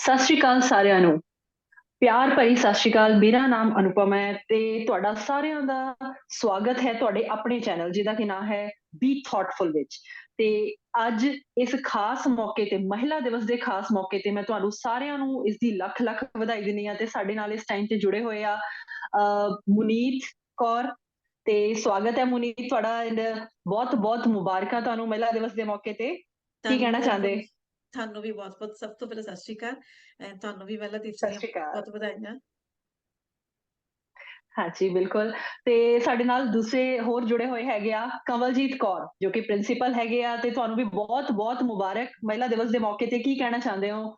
ਸਤਿ ਸ਼੍ਰੀ ਅਕਾਲ ਸਾਰਿਆਂ ਨੂੰ। ਪਿਆਰ ਭਰੀ ਸਤਿ ਸ਼੍ਰੀ ਅਕਾਲ। ਮੇਰਾ ਨਾਮ ਅਨੁਪਮ ਹੈ ਤੇ ਤੁਹਾਡਾ ਸਾਰਿਆਂ ਦਾ ਸਵਾਗਤ ਹੈ ਤੁਹਾਡੇ ਆਪਣੇ ਚੈਨਲ ਜਿਹਦਾ ਕਿ ਨਾਮ ਹੈ ਬੀ ਥਾਟਫੁਲ ਵਿੱਚ। ਤੇ ਅੱਜ ਇਸ ਖਾਸ ਮੌਕੇ ਤੇ ਮਹਿਲਾ ਦਿਵਸ ਦੇ ਖਾਸ ਮੌਕੇ ਤੇ ਮੈਂ ਤੁਹਾਨੂੰ ਸਾਰਿਆਂ ਨੂੰ ਇਸ ਦੀ ਲੱਖ ਲੱਖ ਵਧਾਈ ਦਿੰਦੀ ਹਾਂ। ਤੇ ਸਾਡੇ ਨਾਲ ਇਸ ਟਾਈਮ ਤੇ ਜੁੜੇ ਹੋਏ ਆ ਮੁਨੀਤ ਕੌਰ। ਤੇ ਸਵਾਗਤ ਹੈ ਮੁਨੀਤ ਤੁਹਾਡਾ and ਬਹੁਤ ਬਹੁਤ ਮੁਬਾਰਕਾਂ ਤੁਹਾਨੂੰ ਮਹਿਲਾ ਦਿਵਸ ਦੇ ਮੌਕੇ ਤੇ। ਕੀ ਤੁਹਾਨੂੰ ਕਹਿਣਾ ਵੀ ਚਾਹੁੰਦੇ? ਅਨੁਪਮ, ਤੁਹਾਨੂੰ ਵੀ ਬਹੁਤ-ਬਹੁਤ ਸਭ ਤੋਂ ਪਹਿਲਾਂ ਸਤਿ ਸ਼੍ਰੀ ਅਕਾਲ। ਤੁਹਾਨੂੰ ਵੀ ਮਹਿਲਾ ਦਿਵਸ ਸਤਿ ਦੀਆਂ ਸ਼੍ਰੀ ਅਕਾਲ। ਬਹੁਤ ਵਧਾਈਆਂ। ਹਾਂਜੀ ਬਿਲਕੁਲ। ਤੇ ਸਾਡੇ ਨਾਲ ਦੂਸਰੇ ਹੋਰ ਜੁੜੇ ਹੋਏ ਹੈਗੇ ਆ ਕੰਵਲਜੀਤ ਕੌਰ ਜੋ ਕਿ ਪ੍ਰਿੰਸੀਪਲ ਹੈਗੇ ਆ ਤੇ ਤੁਹਾਨੂੰ ਵੀ ਬਹੁਤ ਬਹੁਤ ਮੁਬਾਰਕ ਮਹਿਲਾ ਦਿਵਸ ਦੇ ਮੌਕੇ ਤੇ। ਕੀ ਕਹਿਣਾ ਚਾਹੁੰਦੇ ਹੋ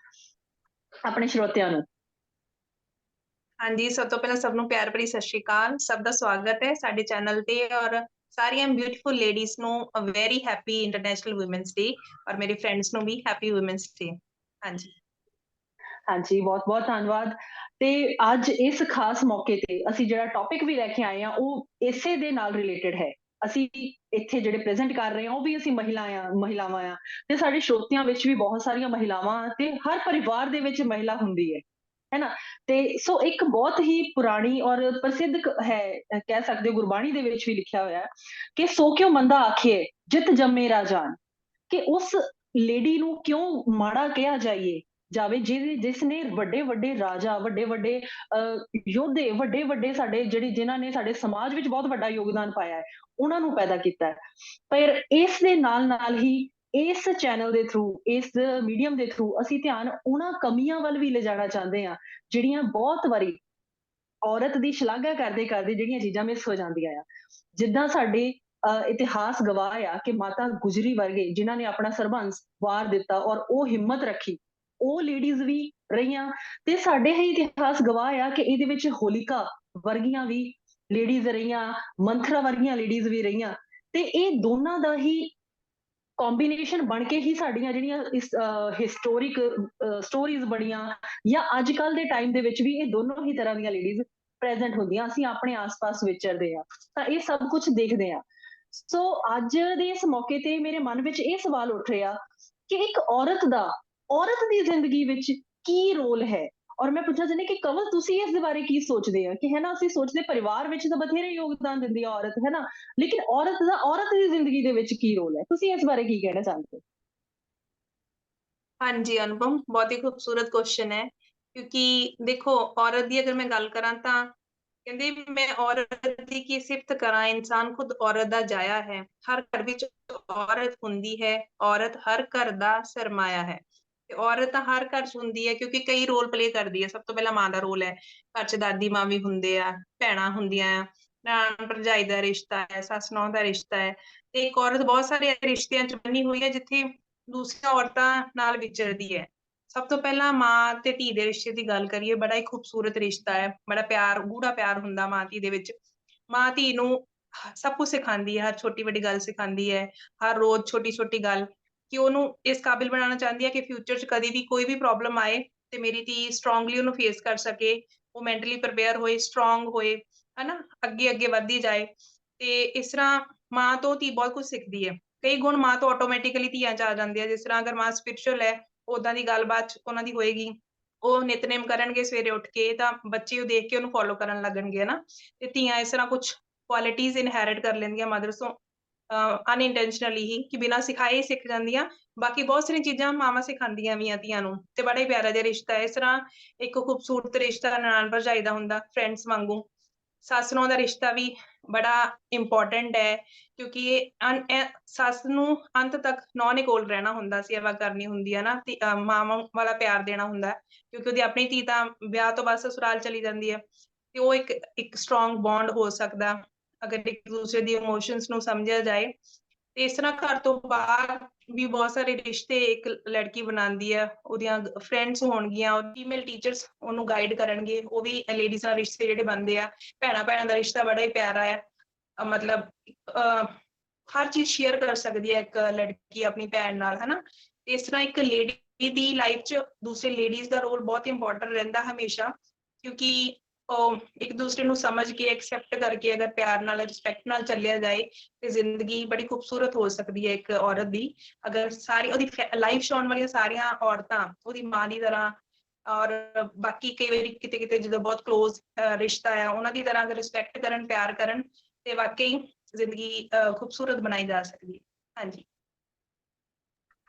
ਆਪਣੇ ਸਰੋਤਿਆਂ ਨੂੰ? ਹਾਂਜੀ, ਸਭ ਤੋਂ ਪਹਿਲਾਂ ਸਭ ਨੂੰ ਪਿਆਰ ਭਰੀ ਸਤਿ ਸ਼੍ਰੀ ਅਕਾਲ। ਸਭ ਦਾ ਸਵਾਗਤ ਹੈ ਸਾਡੇ ਚੈਨਲ ਤੇ ਔਰ ਸਾਰੀਆਂ ਬਿਊਟੀਫੁਲ ਲੇਡੀਜ਼ ਨੂੰ a very happy international women's day ਔਰ ਮੇਰੇ ਫਰੈਂਡਸ ਨੂੰ ਵੀ ਹੈਪੀ ਵੂਮੈਨਸ ਡੇ। ਹਾਂਜੀ। ਹਾਂਜੀ ਬਹੁਤ ਬਹੁਤ ਧੰਨਵਾਦ। ਤੇ ਅੱਜ ਇਸ ਖਾਸ ਮੌਕੇ ਤੇ ਅਸੀਂ ਜਿਹੜਾ ਟੌਪਿਕ ਵੀ ਲੈ ਕੇ ਆਏ ਆ ਉਹ ਇਸੇ ਦੇ ਨਾਲ ਰਿਲੇਟਡ ਹੈ। ਅਸੀਂ ਇੱਥੇ ਜਿਹੜੇ ਪ੍ਰੈਜ਼ੈਂਟ ਕਰ ਰਹੇ ਹਾਂ ਉਹ ਵੀ ਅਸੀਂ ਮਹਿਲਾਵਾਂ ਆ ਤੇ ਸਾਡੇ ਸਰੋਤਿਆਂ ਵਿੱਚ ਵੀ ਬਹੁਤ ਸਾਰੀਆਂ ਮਹਿਲਾਵਾਂ ਤੇ ਹਰ ਪਰਿਵਾਰ ਦੇ ਵਿੱਚ ਮਹਿਲਾ ਹੁੰਦੀ ਹੈ ਨਾ। ਤੇ ਸੋ ਇੱਕ ਬਹੁਤ ਹੀ ਪੁਰਾਣੀ ਔਰ ਪ੍ਰਸਿੱਧ ਹੈ, ਕਹਿ ਸਕਦੇ ਹੋ ਗੁਰਬਾਣੀ ਦੇ ਵਿੱਚ ਵੀ ਲਿਖਿਆ ਹੋਇਆ ਹੈ ਕਿ ਸੋ ਕਿਉ ਮੰਦਾ ਆਖੀਏ ਜਿਤ ਜੰਮੇ ਰਾਜਾਨ। ਕਿ ਉਸ ਲੇਡੀ ਨੂੰ ਕਿਉਂ ਮਾੜਾ ਕਿਹਾ ਜਾਵੇ ਜਿਸ ਨੇ ਵੱਡੇ ਵੱਡੇ ਰਾਜਾ ਵੱਡੇ ਵੱਡੇ ਯੋਧੇ ਵੱਡੇ ਵੱਡੇ ਸਾਡੇ ਜਿਨ੍ਹਾਂ ਨੇ ਸਾਡੇ ਸਮਾਜ ਵਿੱਚ ਬਹੁਤ ਵੱਡਾ ਯੋਗਦਾਨ ਪਾਇਆ ਹੈ ਉਹਨਾਂ ਨੂੰ ਪੈਦਾ ਕੀਤਾ ਹੈ। ਪਰ ਇਸ ਦੇ ਨਾਲ ਨਾਲ ਹੀ ਇਸ ਚੈਨਲ ਦੇ ਥਰੂ ਇਸ ਮੀਡੀਅਮ ਦੇ ਥਰੂ ਅਸੀਂ ਧਿਆਨ ਉਹਨਾਂ ਕਮੀਆਂ ਵੱਲ ਵੀ ਲਿਜਾਣਾ ਚਾਹੁੰਦੇ ਹਾਂ ਜਿਹੜੀਆਂ ਬਹੁਤ ਵਾਰੀ ਔਰਤ ਦੀ ਸ਼ਲਾਘਾ ਕਰਦੇ ਕਰਦੇ ਜਿਹੜੀਆਂ ਚੀਜ਼ਾਂ ਮਿਸ ਹੋ ਜਾਂਦੀਆਂ ਆ। ਜਿੱਦਾਂ ਸਾਡੇ ਇਤਿਹਾਸ ਗਵਾਹ ਆ ਕਿ ਮਾਤਾ ਗੁਜਰੀ ਵਰਗੇ ਜਿਨ੍ਹਾਂ ਨੇ ਆਪਣਾ ਸਰਬੰਸ ਵਾਰ ਦਿੱਤਾ ਔਰ ਉਹ ਹਿੰਮਤ ਰੱਖੀ ਉਹ ਲੇਡੀਜ਼ ਵੀ ਰਹੀਆਂ। ਤੇ ਸਾਡੇ ਹੀ ਇਤਿਹਾਸ ਗਵਾਹ ਆ ਕਿ ਇਹਦੇ ਵਿੱਚ ਹੋਲਿਕਾ ਵਰਗੀਆਂ ਵੀ ਲੇਡੀਜ਼ ਰਹੀਆਂ, ਮੰਥਰਾ ਵਰਗੀਆਂ ਲੇਡੀਜ਼ ਵੀ ਰਹੀਆਂ। ਤੇ ਇਹ ਦੋਨਾਂ ਦਾ ਹੀ ਕੰਬੀਨੇਸ਼ਨ ਬਣ ਕੇ ਹੀ ਸਾਡੀਆਂ ਜਿਹੜੀਆਂ ਇਸ ਹਿਸਟੋਰਿਕ ਸਟੋਰੀਜ਼ ਬਣੀਆਂ ਜਾਂ ਅੱਜ ਕੱਲ ਦੇ ਟਾਈਮ ਦੇ ਵਿੱਚ ਵੀ ਇਹ ਦੋਨੋਂ ਹੀ ਤਰ੍ਹਾਂ ਦੀਆਂ ਲੇਡੀਜ਼ ਪ੍ਰੈਜ਼ੈਂਟ ਹੁੰਦੀਆਂ। ਅਸੀਂ ਆਪਣੇ ਆਸ-ਪਾਸ ਵਿਚਰਦੇ ਆ ਤਾਂ ਇਹ ਸਭ ਕੁਝ ਦੇਖਦੇ ਆ। ਸੋ ਅੱਜ ਦੇ ਇਸ ਮੌਕੇ ਤੇ ਮੇਰੇ ਮਨ ਵਿੱਚ ਇਹ ਸਵਾਲ ਉੱਠ ਰਿਹਾ ਕਿ ਇੱਕ ਔਰਤ ਦੀ ਜ਼ਿੰਦਗੀ ਵਿੱਚ ਕੀ ਰੋਲ ਹੈ। ਔਰ ਮੈਂ ਪੁੱਛਣਾ ਚਾਹੁੰਦੀ ਕਿ ਕਵਲ ਤੁਸੀਂ ਇਸ ਦੇ ਬਾਰੇ ਕੀ ਸੋਚਦੇ ਆ ਕਿ ਹੈ ਨਾ ਅਸੀਂ ਸੋਚਦੇ ਪਰਿਵਾਰ ਵਿੱਚ ਤਾਂ ਬਥੇਰੇ ਯੋਗਦਾਨ ਦਿੰਦੀ ਆ ਔਰਤ ਹੈ ਨਾ, ਲੇਕਿਨ ਔਰਤ ਦੀ ਜ਼ਿੰਦਗੀ ਦੇ ਵਿੱਚ ਕੀ ਰੋਲ ਹੈ? ਤੁਸੀਂ ਇਸ ਬਾਰੇ ਕੀ ਕਹਿਣਾ ਚਾਹੁੰਦੇ ਹੋ? ਹਾਂਜੀ ਅਨੁਪਮ, ਬਹੁਤ ਹੀ ਖੂਬਸੂਰਤ ਕੁਐਸਚਨ ਹੈ ਕਿਉਂਕਿ ਦੇਖੋ ਔਰਤ ਦੀ ਅਗਰ ਮੈਂ ਗੱਲ ਕਰਾਂ ਤਾਂ ਕਹਿੰਦੇ ਵੀ ਮੈਂ ਔਰਤ ਦੀ ਕੀ ਸਿਫਤ ਕਰਾਂ, ਇਨਸਾਨ ਖੁਦ ਔਰਤ ਦਾ ਜਾਇਆ ਹੈ। ਹਰ ਘਰ ਵਿੱਚ ਔਰਤ ਹੁੰਦੀ ਹੈ, ਔਰਤ ਹਰ ਘਰ ਦਾ ਸਰਮਾਇਆ ਹੈ। ਤੇ ਔਰਤ ਤਾਂ ਹਰ ਘਰ 'ਚ ਹੁੰਦੀ ਹੈ ਕਿਉਂਕਿ ਕਈ ਰੋਲ ਪਲੇ ਕਰਦੀ ਹੈ। ਸਭ ਤੋਂ ਪਹਿਲਾਂ ਮਾਂ ਦਾ ਰੋਲ ਹੈ, ਘਰ 'ਚ ਦਾਦੀ ਮਾਂ ਵੀ ਹੁੰਦੇ ਆ, ਭੈਣਾਂ ਹੁੰਦੀਆਂ ਆ, ਨਨਾਣ ਭਰਜਾਈ ਦਾ ਰਿਸ਼ਤਾ ਹੈ, ਸੱਸ ਨੌਂ ਦਾ ਰਿਸ਼ਤਾ ਹੈ। ਤੇ ਇੱਕ ਔਰਤ ਬਹੁਤ ਸਾਰੇ ਰਿਸ਼ਤਿਆਂ 'ਚ ਬਣੀ ਹੋਈ ਹੈ ਜਿੱਥੇ ਦੂਸਰੀਆਂ ਔਰਤਾਂ ਨਾਲ ਵਿਚਰਦੀ ਹੈ। ਸਭ ਤੋਂ ਪਹਿਲਾਂ ਮਾਂ ਤੇ ਧੀ ਦੇ ਰਿਸ਼ਤੇ ਦੀ ਗੱਲ ਕਰੀਏ, ਬੜਾ ਹੀ ਖੂਬਸੂਰਤ ਰਿਸ਼ਤਾ ਹੈ, ਬੜਾ ਪਿਆਰ ਗੂੜਾ ਪਿਆਰ ਹੁੰਦਾ ਮਾਂ ਧੀ ਦੇ ਵਿੱਚ। ਮਾਂ ਧੀ ਨੂੰ ਸਭ ਕੁਝ ਸਿਖਾਉਂਦੀ ਹੈ, ਹਰ ਛੋਟੀ ਵੱਡੀ ਗੱਲ ਸਿਖਾਉਂਦੀ ਹੈ, ਹਰ ਰੋਜ਼ ਛੋਟੀ ਛੋਟੀ ਗੱਲ ਕਿ ਉਹਨੂੰ ਇਸ ਕਾਬਿਲ ਬਣਾਉਣਾ ਚਾਹੁੰਦੀ ਹੈ ਕਿ ਫਿਊਚਰ 'ਚ ਕਦੀ ਵੀ ਕੋਈ ਵੀ ਪ੍ਰੋਬਲਮ ਆਏ ਤੇ ਮੇਰੀ ਧੀ ਸਟਰੋਂਗਲੀ ਉਹਨੂੰ ਫੇਸ ਕਰ ਸਕੇ, ਉਹ ਮੈਂਟਲੀ ਪ੍ਰਿਪੇਅਰ ਹੋਏ, ਸਟਰੋਂਗ ਹੋਏ, ਹਨਾ, ਅੱਗੇ ਅੱਗੇ ਵੱਧਦੀ ਜਾਏ। ਤੇ ਇਸ ਤਰ੍ਹਾਂ ਮਾਂ ਤੋਂ ਧੀ ਬਹੁਤ ਕੁਝ ਸਿੱਖਦੀ ਹੈ। ਕਈ ਗੁਣ ਮਾਂ ਤੋਂ ਆਟੋਮੈਟਿਕਲੀ ਧੀਆਂ 'ਚ ਆ ਜਾਂਦੇ ਆ। ਜਿਸ ਤਰ੍ਹਾਂ ਅਗਰ ਮਾਂ ਸਪਿਰਿਚੁਅਲ ਹੈ, ਓਦਾਂ ਦੀ ਗੱਲਬਾਤ ਉਹਨਾਂ ਦੀ ਹੋਏਗੀ। ਉਹ ਨਿਤਨੇਮ ਕਰਨਗੇ ਸਵੇਰੇ ਉੱਠ ਕੇ ਤਾਂ ਬੱਚੇ ਉਹ ਦੇਖ ਕੇ ਉਹਨੂੰ ਫੋਲੋ ਕਰਨ ਲੱਗਣਗੇ ਹਨਾ। ਤੇ ਧੀਆਂ ਇਸ ਤਰ੍ਹਾਂ ਕੁਛ ਕੁਆਲਿਟੀਜ਼ ਇਨਹੈਰਿਟ ਕਰ ਲੈਂਦੀਆਂ ਮਦਰਸ ਤੋਂ ਅਨਇੰਟੈਂਸ਼ਨਲੀ ਹੀ ਕਿ ਬਿਨਾਂ ਸਿਖਾਏ ਹੀ ਸਿੱਖ ਜਾਂਦੀਆਂ। ਬਾਕੀ ਬਹੁਤ ਸਾਰੀਆਂ ਚੀਜ਼ਾਂ ਮਾਵਾਂ ਸਿਖਾਉਂਦੀਆਂ ਵੀ ਆ ਧੀਆਂ ਨੂੰ ਤੇ ਬੜਾ ਹੀ ਪਿਆਰਾ ਜਿਹਾ ਰਿਸ਼ਤਾ ਹੈ। ਇਸ ਤਰ੍ਹਾਂ ਇੱਕ ਖੂਬਸੂਰਤ ਰਿਸ਼ਤਾ ਨਨਾਣ ਭਰਜਾਈ ਦਾ ਹੁੰਦਾ, ਫਰੈਂਡਸ ਵਾਂਗੂ। ਸੱਸ ਨੂੰਹ ਦਾ ਰਿਸ਼ਤਾ ਵੀ ਬੜਾ ਇੰਪੋਰਟੈਂਟ ਹੈ ਕਿਉਂਕਿ ਇਹ ਸੱਸ ਨੂੰ ਅੰਤ ਤੱਕ ਨੌਂ ਦੇ ਕੋਲ ਰਹਿਣਾ ਹੁੰਦਾ, ਸੇਵਾ ਕਰਨੀ ਹੁੰਦੀ ਹੈ ਨਾ, ਤੇ ਮਾਵਾਂ ਵਾਲਾ ਪਿਆਰ ਦੇਣਾ ਹੁੰਦਾ ਕਿਉਂਕਿ ਉਹਦੀ ਆਪਣੀ ਧੀ ਤਾਂ ਵਿਆਹ ਤੋਂ ਬਾਅਦ ਸਸੁਰਾਲ ਚਲੀ ਜਾਂਦੀ ਹੈ। ਤੇ ਉਹ ਇੱਕ ਸਟਰੋਂਗ ਬੌਂਡ ਹੋ ਸਕਦਾ ਅਗਰ ਇੱਕ ਦੂਸਰੇ ਦੀ ਇਮੋਸ਼ਨਸ ਨੂੰ ਸਮਝਿਆ ਜਾਏ। ਤੇ ਇਸ ਤਰ੍ਹਾਂ ਘਰ ਤੋਂ ਬਾਹਰ ਵੀ ਬਹੁਤ ਸਾਰੇ ਰਿਸ਼ਤੇ ਇੱਕ ਲੜਕੀ ਬਣਾਉਂਦੀ ਹੈ। ਉਹਦੀਆਂ ਫਰੈਂਡਸ ਹੋਣਗੀਆਂ, ਫੀਮੇਲ ਟੀਚਰਸ ਉਹਨੂੰ ਗਾਈਡ ਕਰਨਗੇ, ਉਹ ਵੀ ਲੇਡੀਜ਼ ਨਾਲ ਰਿਸ਼ਤੇ ਜਿਹੜੇ ਬਣਦੇ ਆ। ਭੈਣਾਂ ਭੈਣਾਂ ਦਾ ਰਿਸ਼ਤਾ ਬੜਾ ਹੀ ਪਿਆਰਾ ਹੈ, ਮਤਲਬ ਹਰ ਚੀਜ਼ ਸ਼ੇਅਰ ਕਰ ਸਕਦੀ ਹੈ ਇੱਕ ਲੜਕੀ ਆਪਣੀ ਭੈਣ ਨਾਲ, ਹਨਾ। ਇਸ ਤਰ੍ਹਾਂ ਇੱਕ ਲੇਡੀ ਦੀ ਲਾਈਫ 'ਚ ਦੂਸਰੇ ਲੇਡੀਜ਼ ਦਾ ਰੋਲ ਬਹੁਤ ਇੰਪੋਰਟੈਂਟ ਰਹਿੰਦਾ ਹਮੇਸ਼ਾ ਕਿਉਂਕਿ ਉਹ ਇੱਕ ਦੂਸਰੇ ਨੂੰ ਸਮਝ ਕੇ ਐਕਸੈਪਟ ਕਰਕੇ ਅਗਰ ਪਿਆਰ ਨਾਲ ਰਿਸਪੈਕਟ ਨਾਲ ਚੱਲਿਆ ਜਾਏ ਤੇ ਜ਼ਿੰਦਗੀ ਬੜੀ ਖੂਬਸੂਰਤ ਹੋ ਸਕਦੀ ਹੈ ਇੱਕ ਔਰਤ ਦੀ। ਅਗਰ ਸਾਰੀ ਉਹਦੀ ਲਾਈਫ 'ਚ ਆਉਣ ਵਾਲੀਆਂ ਸਾਰੀਆਂ ਔਰਤਾਂ ਉਹਦੀ ਮਾਂ ਦੀ ਤਰ੍ਹਾਂ ਔਰ ਬਾਕੀ ਕਈ ਵਾਰੀ ਕਿਤੇ ਕਿਤੇ ਜਦੋਂ ਬਹੁਤ ਕਲੋਜ਼ ਰਿਸ਼ਤਾ ਹੈ ਉਹਨਾਂ ਦੀ ਤਰ੍ਹਾਂ ਅਗਰ ਰਿਸਪੈਕਟ ਕਰਨ, ਪਿਆਰ ਕਰਨ ਤੇ ਵਾਕਈ ਜ਼ਿੰਦਗੀ ਖੂਬਸੂਰਤ ਬਣਾਈ ਜਾ ਸਕਦੀ ਹੈ। ਹਾਂਜੀ।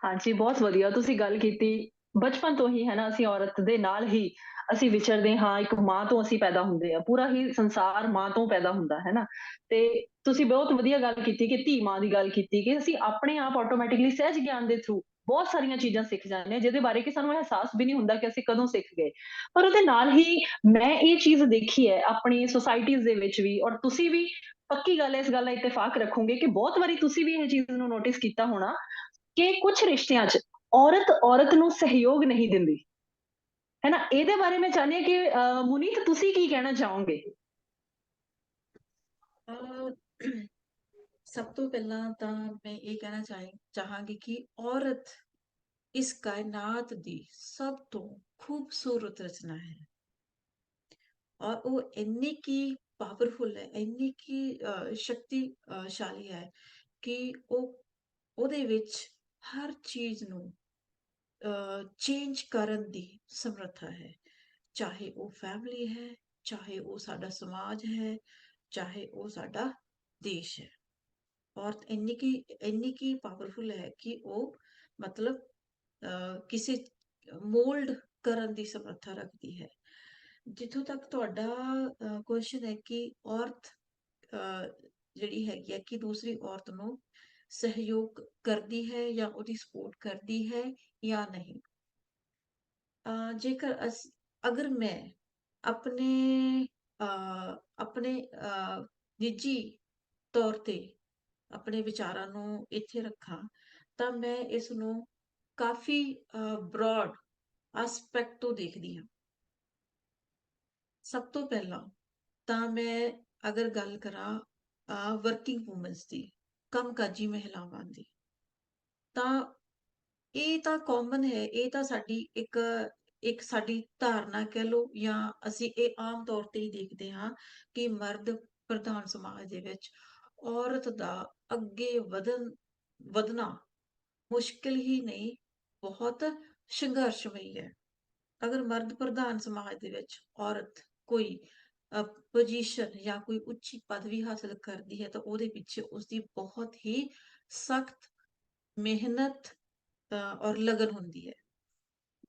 ਹਾਂਜੀ, ਬਹੁਤ ਵਧੀਆ ਤੁਸੀਂ ਗੱਲ ਕੀਤੀ। ਬਚਪਨ ਤੋਂ ਹੀ ਹੈ ਨਾ ਅਸੀਂ ਔਰਤ ਦੇ ਨਾਲ ਹੀ ਅਸੀਂ ਵਿਚਰਦੇ ਹਾਂ, ਇੱਕ ਮਾਂ ਤੋਂ ਅਸੀਂ ਪੈਦਾ ਹੁੰਦੇ ਆ, ਪੂਰਾ ਹੀ ਸੰਸਾਰ ਮਾਂ ਤੋਂ ਪੈਦਾ ਹੁੰਦਾ ਹੈ ਨਾ। ਤੇ ਤੁਸੀਂ ਬਹੁਤ ਵਧੀਆ ਗੱਲ ਕੀਤੀ ਕਿ ਧੀ ਮਾਂ ਦੀ ਗੱਲ ਕੀਤੀ ਕਿ ਅਸੀਂ ਆਪਣੇ ਆਪ ਆਟੋਮੈਟਿਕਲੀ ਸਹਿਜ ਗਿਆਨ ਦੇ ਥਰੂ ਬਹੁਤ ਸਾਰੀਆਂ ਚੀਜ਼ਾਂ ਸਿੱਖ ਜਾਂਦੇ ਹਾਂ, ਜਿਹਦੇ ਬਾਰੇ ਕਿ ਸਾਨੂੰ ਅਹਿਸਾਸ ਵੀ ਨਹੀਂ ਹੁੰਦਾ ਕਿ ਅਸੀਂ ਕਦੋਂ ਸਿੱਖ ਗਏ। ਪਰ ਉਹਦੇ ਨਾਲ ਹੀ ਮੈਂ ਇਹ ਚੀਜ਼ ਦੇਖੀ ਹੈ ਆਪਣੀ ਸੁਸਾਇਟੀਜ਼ ਦੇ ਵਿੱਚ ਵੀ, ਔਰ ਤੁਸੀਂ ਵੀ ਪੱਕੀ ਗੱਲ ਹੈ, ਇਸ ਗੱਲ ਦਾ ਇਤਫਾਕ ਰੱਖੋਗੇ ਕਿ ਬਹੁਤ ਵਾਰੀ ਤੁਸੀਂ ਵੀ ਇਹ ਚੀਜ਼ ਨੂੰ ਨੋਟਿਸ ਕੀਤਾ ਹੋਣਾ ਕਿ ਕੁਝ ਰਿਸ਼ਤਿਆਂ 'ਚ ਔਰਤ ਔਰਤ ਨੂੰ ਸਹਿਯੋਗ ਨਹੀਂ ਦਿੰਦੀ, ਹੈ ਨਾ? ਇਹਦੇ ਬਾਰੇ ਮੈਂ ਚਾਹੁੰਦੀ ਹਾਂ ਕਿ ਮੁਨੀਤ ਤੁਸੀਂ ਕੀ ਕਹਿਣਾ ਚਾਹੋਗੇ? ਅਹ ਸਭ ਤੋਂ ਪਹਿਲਾਂ ਤਾਂ ਮੈਂ ਇਹ ਕਹਿਣਾ ਚਾਹਾਂਗੀ ਕਿ ਔਰਤ ਇਸ ਕਾਇਨਾਤ ਦੀ ਸਭ ਤੋਂ ਖੂਬਸੂਰਤ ਰਚਨਾ ਹੈ ਔਰ ਉਹ ਇੰਨੀ ਕੀ ਪਾਵਰਫੁਲ ਹੈ, ਇੰਨੀ ਕੀ ਸ਼ਕਤੀਸ਼ਾਲੀ ਹੈ ਕਿ ਉਹਦੇ ਵਿੱਚ ਹਰ ਚੀਜ਼ ਨੂੰ ਚੇਂਜ ਕਰਨ ਦੀ ਸਮਰੱਥਾ ਹੈ। ਚਾਹੇ ਉਹ ਫੈਮਿਲੀ ਹੈ, ਚਾਹੇ ਉਹ ਸਾਡਾ ਸਮਾਜ ਹੈ, ਚਾਹੇ ਉਹ ਸਾਡਾ ਦੇਸ਼ ਹੈ। ਔਰਤ ਇੰਨੀ ਕੀ ਪਾਵਰਫੁਲ ਹੈ ਕਿ ਉਹ ਮਤਲਬ ਕਿਸੇ ਮੋਲਡ ਕਰਨ ਦੀ ਸਮਰੱਥਾ ਰੱਖਦੀ ਹੈ। ਜਿੱਥੋਂ ਤੱਕ ਤੁਹਾਡਾ ਕੁਐਸਚਨ ਹੈ ਕਿ ਔਰਤ ਜਿਹੜੀ ਹੈਗੀ ਹੈ ਕਿ ਦੂਸਰੀ ਔਰਤ ਨੂੰ ਸਹਿਯੋਗ ਕਰਦੀ ਹੈ ਜਾਂ ਉਹਦੀ ਸਪੋਰਟ ਕਰਦੀ ਹੈ ਜਾਂ ਨਹੀਂ। ਜੇਕਰ ਅਗਰ ਮੈਂ ਆਪਣੇ ਆਪਣੇ ਨਿੱਜੀ ਤੌਰ ਤੇ ਆਪਣੇ ਵਿਚਾਰਾਂ ਨੂੰ ਇੱਥੇ ਰੱਖਾਂ ਤਾਂ ਮੈਂ ਇਸ ਨੂੰ ਕਾਫੀ ਬ੍ਰੌਡ ਐਸਪੈਕਟ ਤੋਂ ਦੇਖਦੀ ਹਾਂ। ਸਭ ਤੋਂ ਪਹਿਲਾਂ ਤਾਂ ਮੈਂ ਅਗਰ ਗੱਲ ਕਰਾਂ ਵਰਕਿੰਗ ਵੂਮਨਸ ਦੀ, ਕੰਮਕਾਜੀ ਮਹਿਲਾਵਾਂ ਦੀ, ਤਾਂ ਇਹ ਤਾਂ ਕਾਮਨ ਹੈ, ਇਹ ਤਾਂ ਸਾਡੀ ਇੱਕ ਸਾਡੀ ਧਾਰਨਾ ਕਹਿ ਲਓ ਜਾਂ ਅਸੀਂ ਇਹ ਆਮ ਤੌਰ ਤੇ ਹੀ ਦੇਖਦੇ ਹਾਂ ਕਿ ਮਰਦ ਪ੍ਰਧਾਨ ਸਮਾਜ ਦੇ ਵਿੱਚ ਔਰਤ ਦਾ ਅੱਗੇ ਵਧਣਾ ਮੁਸ਼ਕਿਲ ਹੀ ਨਹੀਂ, ਬਹੁਤ ਸੰਘਰਸ਼ਮਈ ਹੈ। ਅਗਰ ਮਰਦ ਪ੍ਰਧਾਨ ਸਮਾਜ ਦੇ ਵਿੱਚ ਔਰਤ ਕੋਈ ਪੋਜੀਸ਼ਨ ਜਾਂ ਕੋਈ ਉੱਚੀ ਪਦਵੀ ਹਾਸਲ ਕਰਦੀ ਹੈ ਤਾਂ ਉਹਦੇ ਪਿੱਛੇ ਉਸਦੀ ਬਹੁਤ ਹੀ ਸਖਤ ਮਿਹਨਤ ਔਰ ਲਗਨ ਹੁੰਦੀ ਹੈ।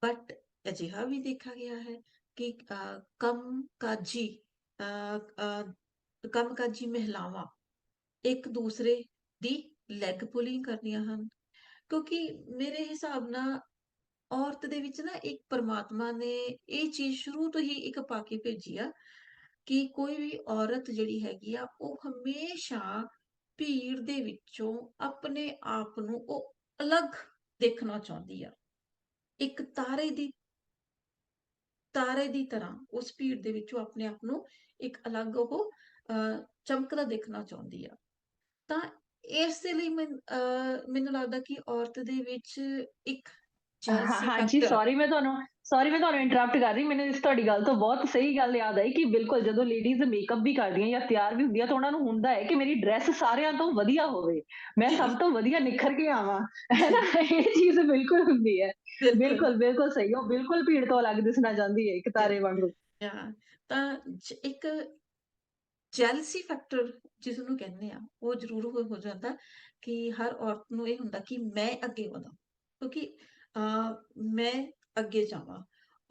ਬਟ ਅਜਿਹਾ ਵੀ ਦੇਖਾ ਗਿਆ ਹੈ ਕਿ ਕੰਮਕਾਜੀ ਮਹਿਲਾਵਾਂ ਇੱਕ ਦੂਸਰੇ ਦੀ ਲੈਗ ਪੁਲਿੰਗ ਕਰਦੀਆਂ ਹਨ, ਕਿਉਂਕਿ ਮੇਰੇ ਹਿਸਾਬ ਨਾਲ ਔਰਤ ਦੇ ਵਿੱਚ ਨਾ ਇੱਕ ਪਰਮਾਤਮਾ ਨੇ ਇਹ ਚੀਜ਼ ਸ਼ੁਰੂ ਤੋਂ ਹੀ ਇੱਕ ਪਾ ਕੇ ਭੇਜੀ ਆ ਕਿ ਕੋਈ ਵੀ ਔਰਤ ਜਿਹੜੀ ਹੈਗੀ ਆ ਉਹ ਹਮੇਸ਼ਾ ਭੀੜ ਦੇ ਵਿੱਚੋਂ ਆਪਣੇ ਆਪ ਨੂੰ ਉਹ ਅਲੱਗ ਦੇਖਣਾ ਚਾਹੁੰਦੀ ਆ, ਇੱਕ ਤਾਰੇ ਦੀ ਤਰ੍ਹਾਂ ਉਸ ਭੀੜ ਦੇ ਵਿੱਚੋਂ ਆਪਣੇ ਆਪ ਨੂੰ ਇੱਕ ਅਲੱਗ ਉਹ ਚਮਕਦਾ ਦੇਖਣਾ ਚਾਹੁੰਦੀ ਆ। ਤਾਂ ਇਸ ਦੇ ਲਈ ਮੈਨੂੰ ਲੱਗਦਾ ਕਿ ਔਰਤ ਦੇ ਵਿੱਚ ਇੱਕ ਜੈਲਸੀ ਹਾਂਜੀ, ਫੈਕਟਰ। ਸੌਰੀ ਮੈਂ ਤੁਹਾਨੂੰ ਇੰਟਰਰਪਟ ਕਰ ਰਹੀ। ਮੈਨੂੰ ਇਸ ਤੁਹਾਡੀ ਗੱਲ ਤੋਂ ਬਹੁਤ ਸਹੀ ਗੱਲ ਯਾਦ ਆਈ ਕਿ ਬਿਲਕੁਲ ਜਦੋਂ ਲੇਡੀਜ਼ ਮੇਕਅਪ ਵੀ ਕਰਦੀਆਂ ਜਾਂ ਤਿਆਰ ਵੀ ਹੁੰਦੀਆਂ ਤਾਂ ਉਹਨਾਂ ਨੂੰ ਹੁੰਦਾ ਹੈ ਕਿ ਮੇਰੀ ਡਰੈਸ ਸਾਰਿਆਂ ਤੋਂ ਵਧੀਆ ਹੋਵੇ, ਮੈਂ ਜੀ ਸਭ ਤੋਂ ਵਧੀਆ ਨਿਖਰ ਕੇ ਆਵਾਂ, ਹੈ ਜੀ ਨਾ? ਇਹ ਚੀਜ਼ ਬਿਲਕੁਲ ਹੁੰਦੀ ਹੈ। ਬਿਲਕੁਲ। ਬਿਲਕੁਲ ਬਿਲਕੁਲ ਸਹੀ, ਉਹ ਬਿਲਕੁਲ ਭੀੜ ਤੋਂ ਅਲੱਗ ਦਿਸਣਾ ਚਾਹੁੰਦੀ ਹੈ, ਇੱਕ ਤਾਰੇ ਵਾਂਗੂ। ਤਾਂ ਇੱਕ ਜੈਲਸੀ ਫੈਕਟਰ ਜਿਸ ਨੂੰ ਕਹਿੰਦੇ ਆ ਉਹ ਜ਼ਰੂਰ ਹੋ ਜਾਂਦਾ ਕਿ ਹਰ ਔਰਤ ਨੂੰ ਇਹ ਹੁੰਦਾ ਕਿ ਮੈਂ ਅੱਗੇ ਵਧਾਂ, ਕਿਉਂਕਿ ਮੈਂ ਅੱਗੇ ਜਾਵਾਂ।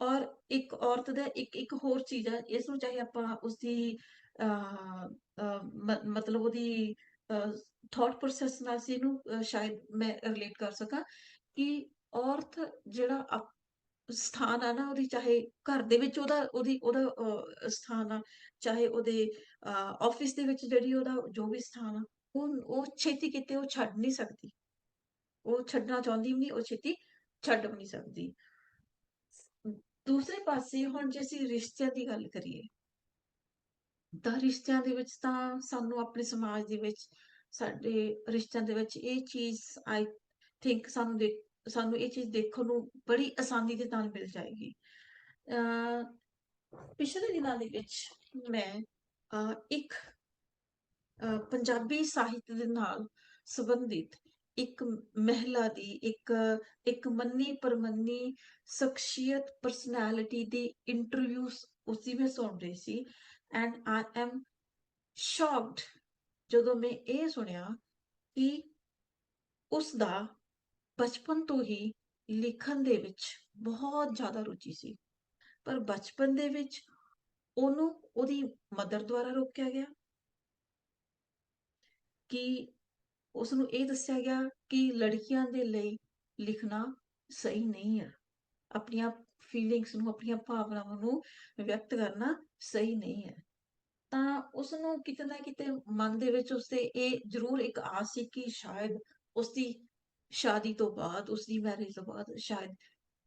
ਔਰ ਇੱਕ ਔਰਤ ਦਾ ਇੱਕ ਹੋਰ ਚੀਜ਼ ਆ, ਇਸ ਨੂੰ ਚਾਹੇ ਆਪਾਂ ਉਸਦੀ ਮਤਲਬ ਉਹਦੀ ਥਾਟ ਪ੍ਰੋਸੈਸ ਨਾਲ ਸੀ ਇਹਨੂੰ ਸ਼ਾਇਦ ਮੈਂ ਰਿਲੇਟ ਕਰ ਸਕਾਂ ਕਿ ਔਰਤ ਜਿਹੜਾ ਸਥਾਨ ਆ ਨਾ ਉਹਦੀ, ਚਾਹੇ ਘਰ ਦੇ ਵਿੱਚ ਉਹਦਾ ਸਥਾਨ ਆ, ਚਾਹੇ ਉਹਦੇ ਆਫਿਸ ਦੇ ਵਿੱਚ ਜਿਹੜੀ ਉਹਦਾ ਜੋ ਵੀ ਸਥਾਨ ਆ, ਉਹ ਛੇਤੀ ਕਿਤੇ ਉਹ ਛੱਡ ਨਹੀਂ ਸਕਦੀ, ਉਹ ਛੱਡਣਾ ਚਾਹੁੰਦੀ ਵੀ ਨਹੀਂ, ਉਹ ਛੇਤੀ ਛੱਡ ਵੀ ਨਹੀਂ ਸਕਦੀ। ਦੂਸਰੇ ਪਾਸੇ ਹੁਣ ਜੇ ਅਸੀਂ ਰਿਸ਼ਤਿਆਂ ਦੀ ਗੱਲ ਕਰੀਏ ਤਾਂ ਰਿਸ਼ਤਿਆਂ ਦੇ ਵਿੱਚ ਤਾਂ ਸਾਨੂੰ ਆਪਣੇ ਸਮਾਜ ਦੇ ਵਿੱਚ ਸਾਡੇ ਰਿਸ਼ਤਿਆਂ ਦੇ ਵਿੱਚ ਇਹ ਚੀਜ਼ ਆਈ ਥਿੰਕ ਸਾਨੂੰ ਇਹ ਚੀਜ਼ ਦੇਖਣ ਨੂੰ ਬੜੀ ਆਸਾਨੀ ਦੇ ਨਾਲ ਮਿਲ ਜਾਏਗੀ। ਪਿਛਲੇ ਦਿਨਾਂ ਦੇ ਵਿੱਚ ਮੈਂ ਇੱਕ ਪੰਜਾਬੀ ਸਾਹਿਤ ਦੇ ਨਾਲ ਸੰਬੰਧਿਤ ਇੱਕ ਮਹਿਲਾ ਦੀ ਇੱਕ ਮੰਨੀ ਪ੍ਰਮੰਨੀ ਸ਼ਖਸੀਅਤ ਪਰਸਨੈਲਿਟੀ ਦੀ ਇੰਟਰਵਿਊਸ ਉਸਦੀ ਮੈਂ ਸੁਣ ਰਹੀ ਸੀ ਐਂਡ ਆਈ ਐਮ ਸ਼ੌਕਡ ਜਦੋਂ ਮੈਂ ਇਹ ਸੁਣਿਆ ਕਿ ਉਸ ਦਾ ਬਚਪਨ ਤੋਂ ਹੀ ਲਿਖਣ ਦੇ ਵਿੱਚ ਬਹੁਤ ਜ਼ਿਆਦਾ ਰੁਚੀ ਸੀ, ਪਰ ਬਚਪਨ ਦੇ ਵਿੱਚ ਉਹਨੂੰ ਉਹਦੀ ਮਦਰ ਦੁਆਰਾ ਰੋਕਿਆ ਗਿਆ ਕਿ ਉਸ ਨੂੰ ਇਹ ਦੱਸਿਆ ਗਿਆ ਕਿ ਲੜਕੀਆਂ ਦੇ ਲਈ ਲਿਖਣਾ ਸਹੀ ਨਹੀਂ ਹੈ, ਆਪਣੀਆਂ ਫੀਲਿੰਗਸ ਨੂੰ, ਆਪਣੀਆਂ ਭਾਵਨਾਵਾਂ ਨੂੰ ਵਿਅਕਤ ਕਰਨਾ ਸਹੀ ਨਹੀਂ ਹੈ। ਤਾਂ ਉਸ ਨੂੰ ਕਿਤੇ ਨਾ ਕਿਤੇ ਮਨ ਦੇ ਵਿੱਚ ਉਸਦੇ ਇਹ ਜ਼ਰੂਰ ਇੱਕ ਆਸ ਸੀ ਕਿ ਸ਼ਾਇਦ ਉਸਦੀ ਸ਼ਾਦੀ ਤੋਂ ਬਾਅਦ, ਉਸਦੀ ਮੈਰਿਜ ਤੋਂ ਬਾਅਦ ਸ਼ਾਇਦ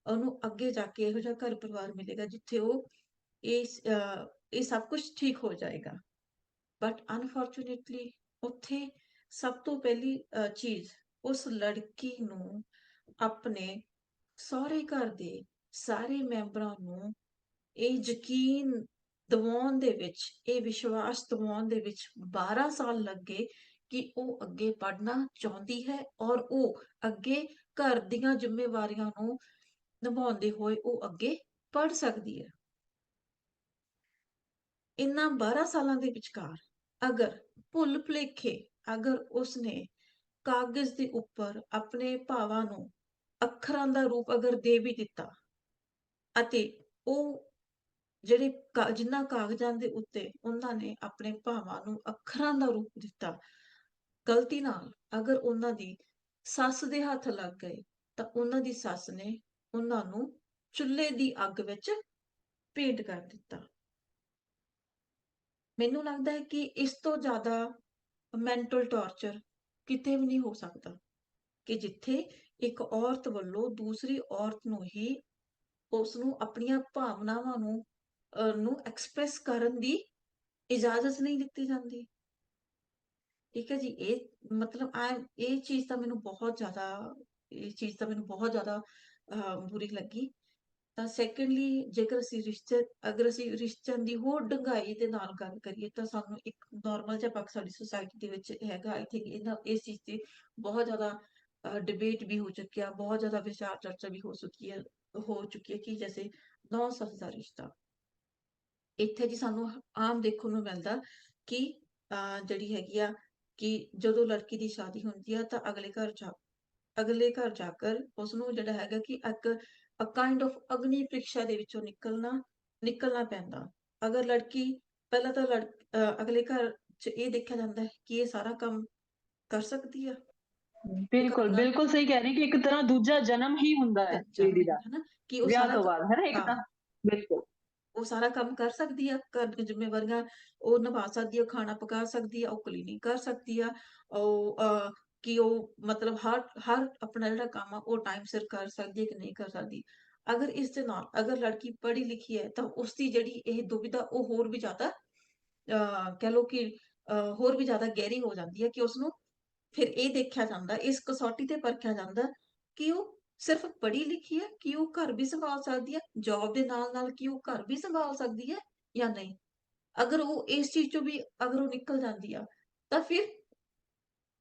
ਉਹਨੂੰ ਅੱਗੇ ਜਾ ਕੇ ਇਹੋ ਜਿਹਾ ਘਰ ਪਰਿਵਾਰ ਮਿਲੇਗਾ ਜਿੱਥੇ ਉਹ ਇਹ ਸਭ ਕੁਝ ਠੀਕ ਹੋ ਜਾਏਗਾ। ਬਟ ਅਨਫੋਰਚੂਨੇਟਲੀ ਉੱਥੇ ਸਭ ਤੋਂ ਪਹਿਲੀ ਚੀਜ਼ ਉਸ ਲੜਕੀ ਨੂੰ ਆਪਣੇ ਸਹੁਰੇ ਘਰ ਦੇ ਸਾਰੇ ਮੈਂਬਰਾਂ ਨੂੰ ਇਹ ਯਕੀਨ ਦਿਵਾਉਣ ਦੇ ਵਿੱਚ, ਇਹ ਵਿਸ਼ਵਾਸ ਦਿਵਾਉਣ ਦੇ ਵਿੱਚ 12 ਸਾਲ ਲੱਗੇ ਕਿ ਉਹ ਅੱਗੇ ਪੜ੍ਹਨਾ ਚਾਹੁੰਦੀ ਹੈ ਔਰ ਉਹ ਅੱਗੇ ਘਰ ਦੀਆਂ ਜ਼ਿੰਮੇਵਾਰੀਆਂ ਨੂੰ ਨਿਭਾਉਂਦੇ ਹੋਏ ਉਹ ਅੱਗੇ ਪੜ੍ਹ ਸਕਦੀ ਹੈ। ਇਨ੍ਹਾਂ 12 ਸਾਲਾਂ ਦੇ ਵਿਚਕਾਰ ਅਗਰ ਭੁੱਲ ਭੁਲੇਖੇ ਅਗਰ ਉਸਨੇ ਕਾਗਜ਼ ਦੇ ਉੱਪਰ ਆਪਣੇ ਭਾਵਾਂ ਨੂੰ ਅੱਖਰਾਂ ਦਾ ਰੂਪ ਅਗਰ ਦੇ ਵੀ ਦਿੱਤਾ ਅਤੇ ਉਹ ਜਿਨ੍ਹਾਂ ਕਾਗਜ਼ਾਂ ਦੇ ਉੱਤੇ ਉਹਨਾਂ ਨੇ ਆਪਣੇ ਭਾਵਾਂ ਨੂੰ ਅੱਖਰਾਂ ਦਾ ਰੂਪ ਦਿੱਤਾ, ਗਲਤੀ ਨਾਲ ਅਗਰ ਉਹਨਾਂ ਦੀ ਸੱਸ ਦੇ ਹੱਥ ਲੱਗ ਗਏ ਤਾਂ ਉਹਨਾਂ ਦੀ ਸੱਸ ਨੇ ਉਹਨਾਂ ਨੂੰ ਚੁੱਲ੍ਹੇ ਦੀ ਅੱਗ ਵਿੱਚ ਭੇਟ ਕਰ ਦਿੱਤਾ। ਮੈਨੂੰ ਲੱਗਦਾ ਹੈ ਕਿ ਇਸ ਤੋਂ ਜ਼ਿਆਦਾ ਮੈਂਟਲ ਟੌਰਚਰ ਕਿਤੇ ਵੀ ਨਹੀਂ ਹੋ ਸਕਦਾ ਕਿ ਜਿੱਥੇ ਇੱਕ ਔਰਤ ਵੱਲੋਂ ਦੂਸਰੀ ਔਰਤ ਨੂੰ ਹੀ ਉਸ ਨੂੰ ਆਪਣੀਆਂ ਭਾਵਨਾਵਾਂ ਨੂੰ ਐਕਸਪ੍ਰੈਸ ਕਰਨ ਦੀ ਇਜਾਜ਼ਤ ਨਹੀਂ ਦਿੱਤੀ ਜਾਂਦੀ। ਠੀਕ ਹੈ ਜੀ, ਇਹ ਮਤਲਬ ਇਹ ਚੀਜ਼ ਤਾਂ ਮੈਨੂੰ ਬਹੁਤ ਜ਼ਿਆਦਾ ਬੁਰੀ ਲੱਗੀ। ਤਾਂ ਸੈਕੰਡਲੀ ਜੇਕਰ ਅਸੀਂ ਰਿਸ਼ਤਿਆਂ ਦੀ ਹੋਰ ਡੂੰਘਾਈ ਦੇ ਨਾਲ ਗੱਲ ਕਰੀਏ ਤਾਂ ਸਾਨੂੰ ਇੱਕ ਨਾਰਮਲ ਜਿਹਾ ਪੱਖ ਸਾਡੀ ਸੁਸਾਇਟੀ ਦੇ ਵਿੱਚ ਹੈਗਾ। ਆਈ ਥਿੰਕ ਇਸ ਚੀਜ਼ ਤੇ ਬਹੁਤ ਜ਼ਿਆਦਾ ਡਿਬੇਟ ਵੀ ਹੋ ਚੁੱਕਿਆ, ਬਹੁਤ ਜ਼ਿਆਦਾ ਵਿਚਾਰ ਚਰਚਾ ਵੀ ਹੋ ਚੁੱਕੀ ਹੈ ਕਿ ਜੈਸੇ ਨੌ ਸੱਸ ਦਾ ਰਿਸ਼ਤਾ ਇੱਥੇ ਜੀ ਸਾਨੂੰ ਆਮ ਦੇਖਣ ਨੂੰ ਮਿਲਦਾ ਕਿ ਜਿਹੜੀ ਹੈਗੀ ਆ ਕਿ ਜਦੋਂ ਲੜਕੀ ਦੀ ਸ਼ਾਦੀ ਹੁੰਦੀ ਆ ਤਾਂ ਅਗਲੇ ਘਰ ਜਾकर ਉਸਨੂੰ ਜਿਹੜਾ ਹੈਗਾ ਕਿ ਇੱਕ ਕਾਈਂਡ ਆਫ ਅਗਨੀ ਪ੍ਰੀਖਿਆ ਦੇ ਵਿੱਚੋਂ ਨਿਕਲਣਾ ਪੈਂਦਾ। ਅਗਰ ਲੜਕੀ ਪਹਿਲਾਂ ਤਾਂ ਅਗਲੇ ਘਰ 'ਚ ਇਹ ਦੇਖਿਆ ਜਾਂਦਾ ਹੈ ਕਿ ਇਹ ਸਾਰਾ ਕੰਮ ਕਰ ਸਕਦੀ ਆ। ਬਿਲਕੁਲ ਸਹੀ ਕਹਿ ਰਹੀ ਕਿ ਇੱਕ ਤਰ੍ਹਾਂ ਦੂਜਾ ਜਨਮ ਹੀ ਹੁੰਦਾ ਹੈ ਲੇਡੀ ਦਾ ਹਨਾ ਕਿ ਉਹ ਵਿਆਹ ਸਾਰਾ ਤੋਂ ਬਾਅਦ, ਹੈ ਨਾ, ਇੱਕ ਤਾਂ ਬਿਲਕੁਲ ਉਹ ਸਾਰਾ ਕੰਮ ਕਰ ਸਕਦੀ ਆ, ਘਰ ਦੀਆਂ ਜ਼ਿੰਮੇਵਾਰੀਆਂ ਉਹ ਨਿਭਾ ਸਕਦੀ ਆ, ਖਾਣਾ ਪਕਾ ਸਕਦੀ ਆ, ਉਹ ਕਲੀਨਿੰਗ ਕਰ ਸਕਦੀ ਆ, ਕਿ ਉਹ ਮਤਲਬ ਹਰ ਆਪਣਾ ਜਿਹੜਾ ਕੰਮ ਆ ਉਹ ਟਾਈਮ ਸਿਰ ਕਰ ਸਕਦੀ ਹੈ ਕਿ ਨਹੀਂ ਕਰ ਸਕਦੀ। ਅਗਰ ਇਸ ਦੇ ਨਾਲ ਅਗਰ ਲੜਕੀ ਪੜ੍ਹੀ ਲਿਖੀ ਹੈ ਤਾਂ ਉਸਦੀ ਜਿਹੜੀ ਇਹ ਦੁਵਿਧਾ ਉਹ ਹੋਰ ਵੀ ਜ਼ਿਆਦਾ ਕਹਿ ਲਓ ਕਿ ਹੋਰ ਵੀ ਜ਼ਿਆਦਾ ਗਹਿਰੀ ਹੋ ਜਾਂਦੀ ਹੈ ਕਿ ਉਸਨੂੰ ਫਿਰ ਇਹ ਦੇਖਿਆ ਜਾਂਦਾ, ਇਸ ਕਸੌਟੀ ਤੇ ਪਰਖਿਆ ਜਾਂਦਾ ਕਿ ਉਹ ਸਿਰਫ ਪੜ੍ਹੀ ਲਿਖੀ ਹੈ, ਕਿ ਉਹ ਘਰ ਵੀ ਸੰਭਾਲ ਸਕਦੀ ਹੈ, ਜੌਬ ਦੇ ਨਾਲ ਕੀ ਉਹ ਘਰ ਵੀ ਸੰਭਾਲ ਸਕਦੀ ਹੈ ਜਾਂ ਨਹੀਂ। ਅਗਰ ਉਹ ਇਸ ਚੀਜ਼ ਚੋਂ ਵੀ ਅਗਰ ਉਹ ਨਿਕਲ ਜਾਂਦੀ ਆ ਤਾਂ ਫਿਰ